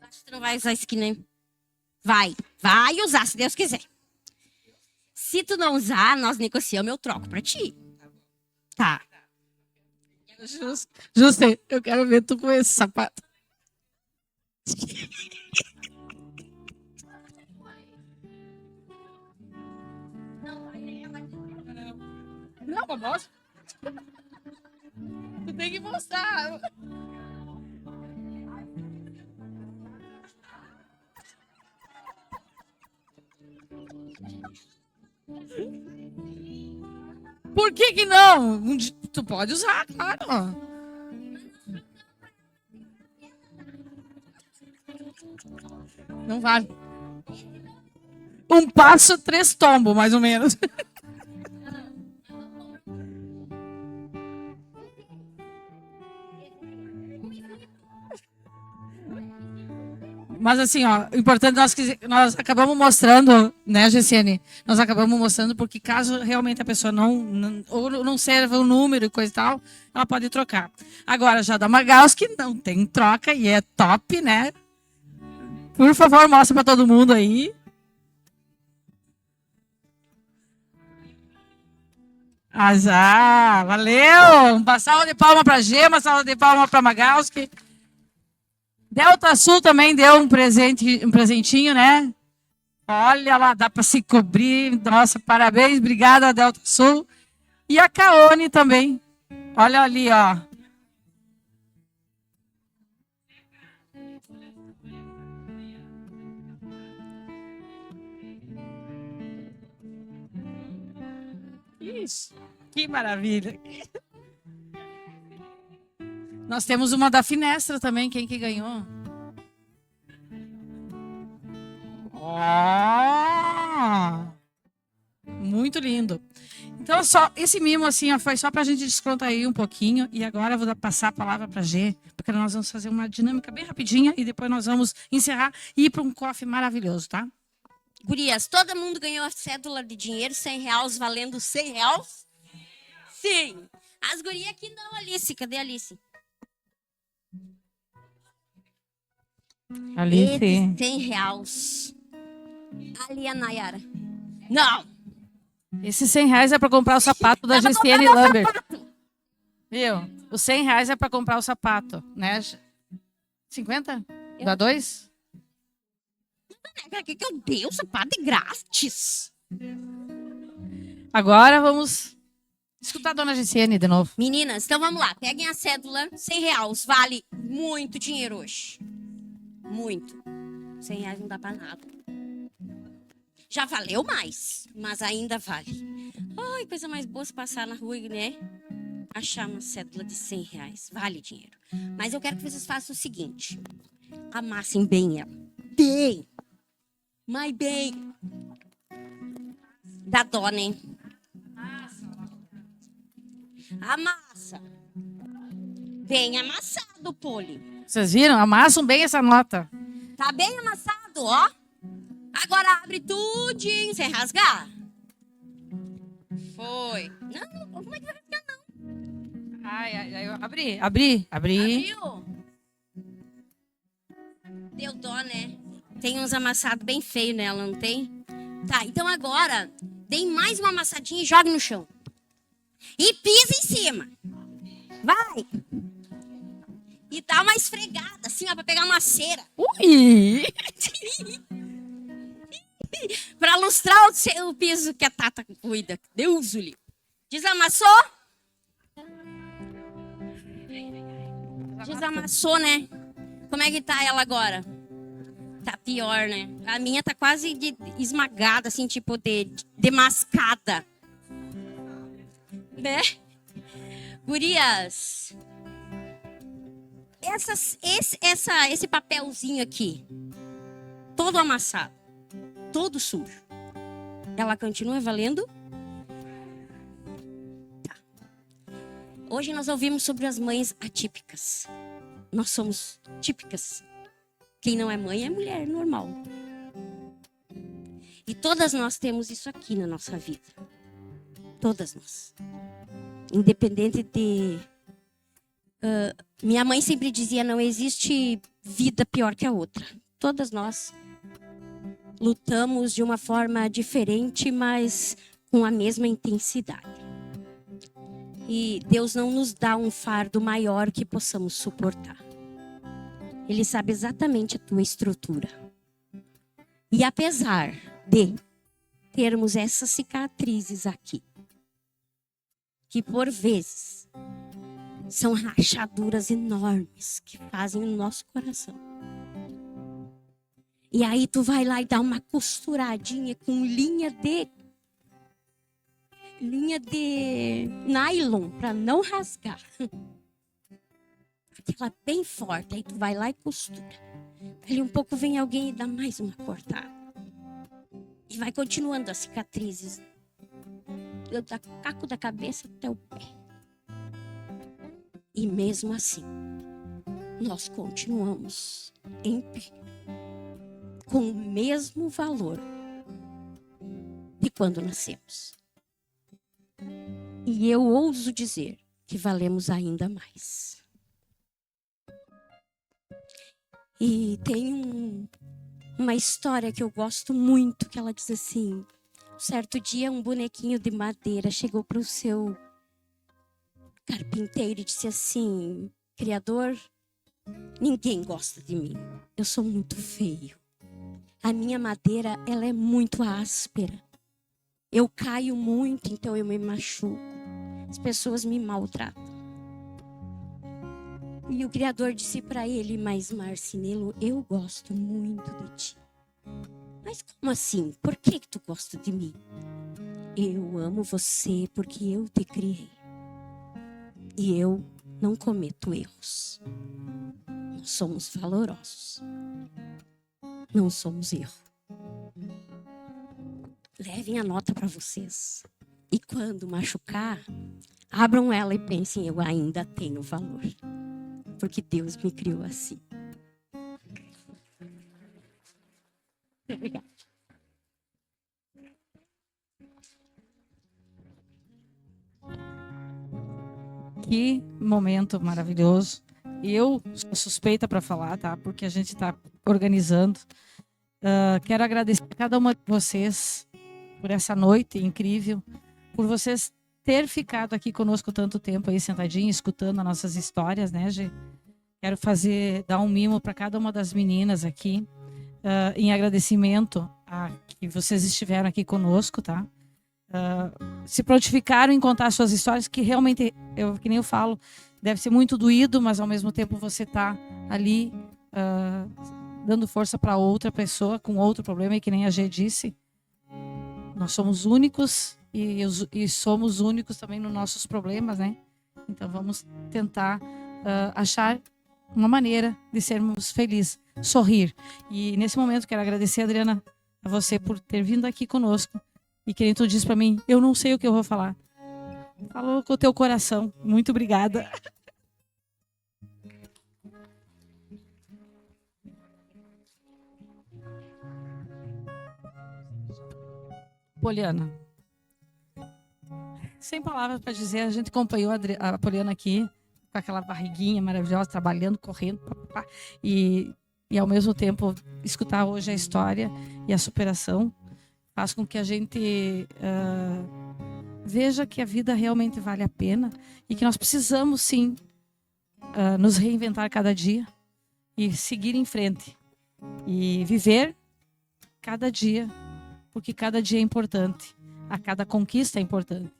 Acho que tu não vai usar isso aqui, né? Vai usar, se Deus quiser. Se tu não usar, nós negociamos, eu troco pra ti. Tá. Justo, eu quero ver tu com esse sapato. Não, mas mostra. Tu tem que mostrar. Por que não? Tu pode usar, claro. Não vale. Um passo, 3 tombos, mais ou menos. Mas assim, ó, o importante nós acabamos mostrando, né, Gessiane? Nós acabamos mostrando porque caso realmente a pessoa não serva o número e coisa e tal, ela pode trocar. Agora, já da Magalski não tem troca e é top, né? Por favor, mostra para todo mundo aí. Azar, valeu! Uma salva de palma para Gema, salva de palma para Magalski. Delta Sul também deu um presentinho, né? Olha lá, dá para se cobrir. Nossa, parabéns, obrigada, Delta Sul. E a Caone também. Olha ali, ó. Isso, que maravilha. Nós temos uma da Finestra também. Quem que ganhou? Oh! Muito lindo. Então, só esse mimo assim, ó, foi só pra gente descontrair um pouquinho. E agora eu vou passar a palavra pra Gê, porque nós vamos fazer uma dinâmica bem rapidinha e depois nós vamos encerrar e ir para um coffee maravilhoso, tá? Gurias, todo mundo ganhou a cédula de dinheiro, R$ 100 valendo R$ 100? Sim. As gurias aqui não, Alice. Cadê a Alice? Alice. R$ 100. Ali a Nayara. Não. Esses R$ 100 é pra comprar o sapato da Gistiane Lambert. Viu? Os R$ 100 é pra comprar o sapato, né? 50? Dá 2? O que eu dei? O sapato é grátis. Agora vamos escutar a dona Gistiane de novo. Meninas, então vamos lá. Peguem a cédula. R$ 100 vale muito dinheiro hoje. Muito. R$ 100 não dá pra nada. Já valeu mais, mas ainda vale. Ai, coisa mais boa se passar na rua, né? Achar uma cédula de R$ 100. Vale dinheiro. Mas eu quero que vocês façam o seguinte. Amassem bem ela. Bem. Mas bem. Dá dó, né? Amassa. Bem amassado, Poli. Vocês viram? Amassam bem essa nota. Tá bem amassado, ó. Agora abre tudinho, sem rasgar. Foi. Não, como é que vai rasgar, não? Ai, abri. Abriu? Deu dó, né? Tem uns amassados bem feios nela, não tem? Tá, então agora, dê mais uma amassadinha e jogue no chão. E pisa em cima. Vai. E dá uma esfregada, assim, ó, pra pegar uma cera. Ui! Pra lustrar o piso que a Tata cuida. Deus o livre. Desamassou? Desamassou, né? Como é que tá ela agora? Tá pior, né? A minha tá quase esmagada, assim, tipo demascada. Né? Gurias, esse papelzinho aqui, todo amassado, todo sujo, ela continua valendo? Tá. Hoje nós ouvimos sobre as mães atípicas. Nós somos típicas. Quem não é mãe é mulher normal. E todas nós temos isso aqui na nossa vida. Todas nós. Independente de... minha mãe sempre dizia, não existe vida pior que a outra. Todas nós lutamos de uma forma diferente, mas com a mesma intensidade. E Deus não nos dá um fardo maior que possamos suportar. Ele sabe exatamente a tua estrutura. E apesar de termos essas cicatrizes aqui, que por vezes são rachaduras enormes que fazem o nosso coração. E aí tu vai lá e dá uma costuradinha com linha de nylon para não rasgar. Aquela bem forte, aí tu vai lá e costura. Ali um pouco vem alguém e dá mais uma cortada. E vai continuando as cicatrizes. Do caco da cabeça até o pé. E mesmo assim, nós continuamos em pé. Com o mesmo valor de quando nascemos. E eu ouso dizer que valemos ainda mais. E tem uma história que eu gosto muito, que ela diz assim: um certo dia um bonequinho de madeira chegou para o seu carpinteiro e disse assim: Criador, ninguém gosta de mim, eu sou muito feio. A minha madeira, ela é muito áspera. Eu caio muito, então eu me machuco. As pessoas me maltratam. E o Criador disse para ele: mas Marcinelo, eu gosto muito de ti. Mas como assim? Por que tu gosta de mim? Eu amo você porque eu te criei. E eu não cometo erros. Nós somos valorosos. Não somos erro. levem a nota para vocês. E quando machucar, abram ela e pensem, eu ainda tenho valor. Porque Deus me criou assim. Obrigada. Que momento maravilhoso. Eu sou suspeita para falar, tá? Porque a gente está organizando. Quero agradecer a cada uma de vocês por essa noite incrível, por vocês ter ficado aqui conosco tanto tempo aí sentadinho, escutando as nossas histórias, né, Gê? Quero dar um mimo para cada uma das meninas aqui, em agradecimento a que vocês estiveram aqui conosco, tá? Se prontificaram em contar suas histórias, que realmente, que nem eu falo, deve ser muito doído, mas ao mesmo tempo você tá ali dando força para outra pessoa com outro problema, e que nem a Gê disse, nós somos únicos e somos únicos também nos nossos problemas, né? Então vamos tentar achar uma maneira de sermos felizes, sorrir. E nesse momento quero agradecer, Adriana, a você por ter vindo aqui conosco. E que nem tu disse para mim, eu não sei o que eu vou falar. Falou com o teu coração. Muito obrigada. Poliana. Sem palavras para dizer, a gente acompanhou a Poliana aqui com aquela barriguinha maravilhosa, trabalhando, correndo, e ao mesmo tempo escutar hoje a história e a superação faz com que a gente veja que a vida realmente vale a pena e que nós precisamos sim nos reinventar cada dia e seguir em frente e viver cada dia, porque cada dia é importante, a cada conquista é importante,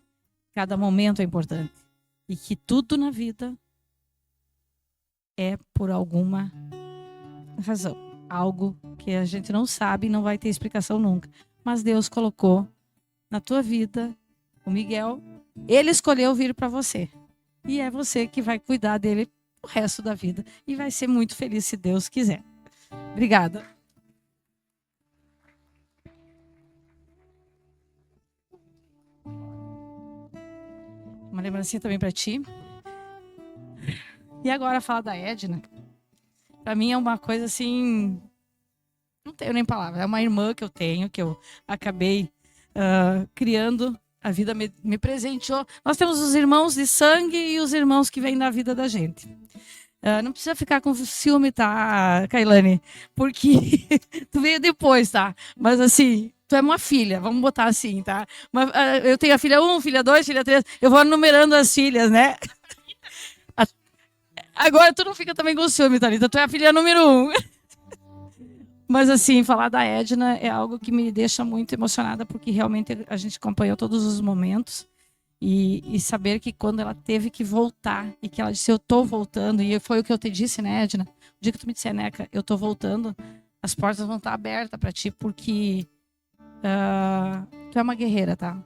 cada momento é importante, e que tudo na vida é por alguma razão, algo que a gente não sabe e não vai ter explicação nunca, mas Deus colocou na tua vida o Miguel, ele escolheu vir para você, e é você que vai cuidar dele o resto da vida, e vai ser muito feliz se Deus quiser. Obrigada. Uma lembrancinha também para ti. E agora falar da Edna. Para mim é uma coisa assim, não tenho nem palavras. É uma irmã que eu tenho, que eu acabei criando. A vida me presenteou. Nós temos os irmãos de sangue e os irmãos que vêm da vida da gente. Não precisa ficar com ciúme, tá, Kailane? Porque tu veio depois, tá? Mas assim, tu é uma filha, vamos botar assim, tá? Mas, eu tenho a filha 1, filha 2, filha 3. Eu vou numerando as filhas, né? Agora tu não fica também com ciúme, Thalita. Tu é a filha número 1. Mas assim, falar da Edna é algo que me deixa muito emocionada, porque realmente a gente acompanhou todos os momentos. E saber que quando ela teve que voltar, e que ela disse, eu tô voltando, e foi o que eu te disse, né, Edna? O dia que tu me disser, Neca, eu tô voltando, as portas vão estar abertas para ti, porque tu é uma guerreira, tá?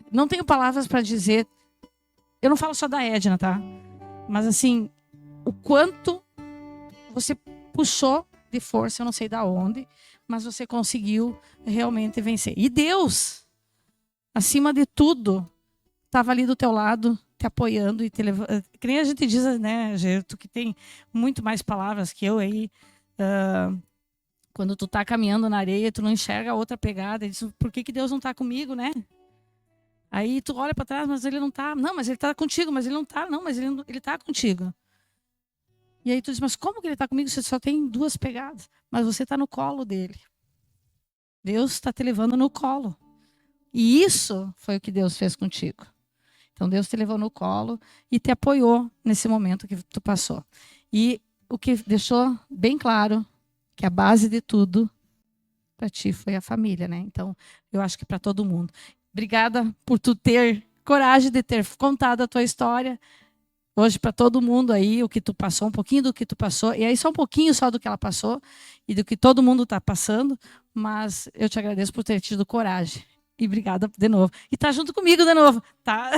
Não tenho palavras para dizer, eu não falo só da Edna, tá? Mas assim, o quanto você puxou de força, eu não sei da onde, mas você conseguiu realmente vencer. E Deus, acima de tudo, estava ali do teu lado, te apoiando e te levando. Que nem a gente diz, né, tu que tem muito mais palavras que eu aí, quando tu tá caminhando na areia, tu não enxerga a outra pegada, e diz, por que Deus não tá comigo, né? Aí tu olha para trás, mas ele não tá. Não, mas ele tá contigo, mas ele não tá. Não, mas ele tá contigo. E aí tu diz, mas como que ele tá comigo? Você só tem 2 pegadas. Mas você tá no colo dele. Deus está te levando no colo. E isso foi o que Deus fez contigo. Então Deus te levou no colo e te apoiou nesse momento que tu passou. E o que deixou bem claro que a base de tudo para ti foi a família, né? Então eu acho que para todo mundo. Obrigada por tu ter coragem de ter contado a tua história hoje para todo mundo aí, o que tu passou, um pouquinho do que tu passou, e aí só um pouquinho só do que ela passou e do que todo mundo está passando, mas eu te agradeço por ter tido coragem. E obrigada de novo. E tá junto comigo de novo, tá?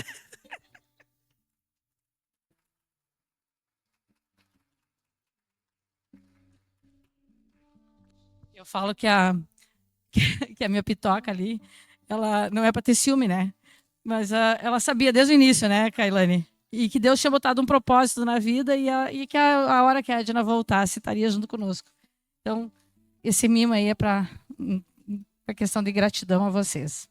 Eu falo que a minha pitoca ali, ela não é para ter ciúme, né? Mas ela sabia desde o início, né, Kailane? E que Deus tinha botado um propósito na vida e que a hora que a Edna voltasse estaria junto conosco. Então, esse mimo aí é para questão de gratidão a vocês.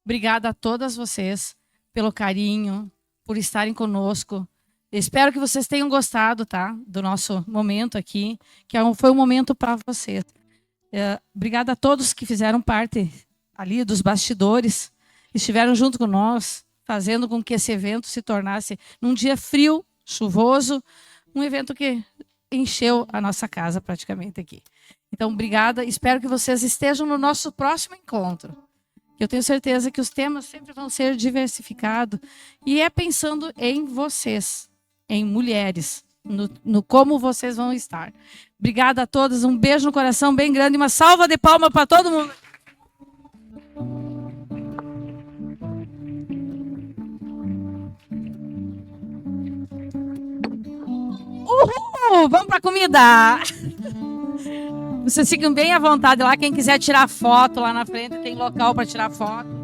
Obrigada a todas vocês pelo carinho, por estarem conosco. Espero que vocês tenham gostado, tá? Do nosso momento aqui, que foi um momento para vocês. Obrigada a todos que fizeram parte ali dos bastidores, estiveram junto com nós, fazendo com que esse evento se tornasse, num dia frio, chuvoso, um evento que encheu a nossa casa praticamente aqui. Então, obrigada. Espero que vocês estejam no nosso próximo encontro. Eu tenho certeza que os temas sempre vão ser diversificados. E é pensando em vocês, em mulheres, no como vocês vão estar. Obrigada a todas. Um beijo no coração bem grande. Uma salva de palmas para todo mundo. Uhul! Vamos para a comida! Vocês ficam bem à vontade lá. Quem quiser tirar foto lá na frente, tem local para tirar foto.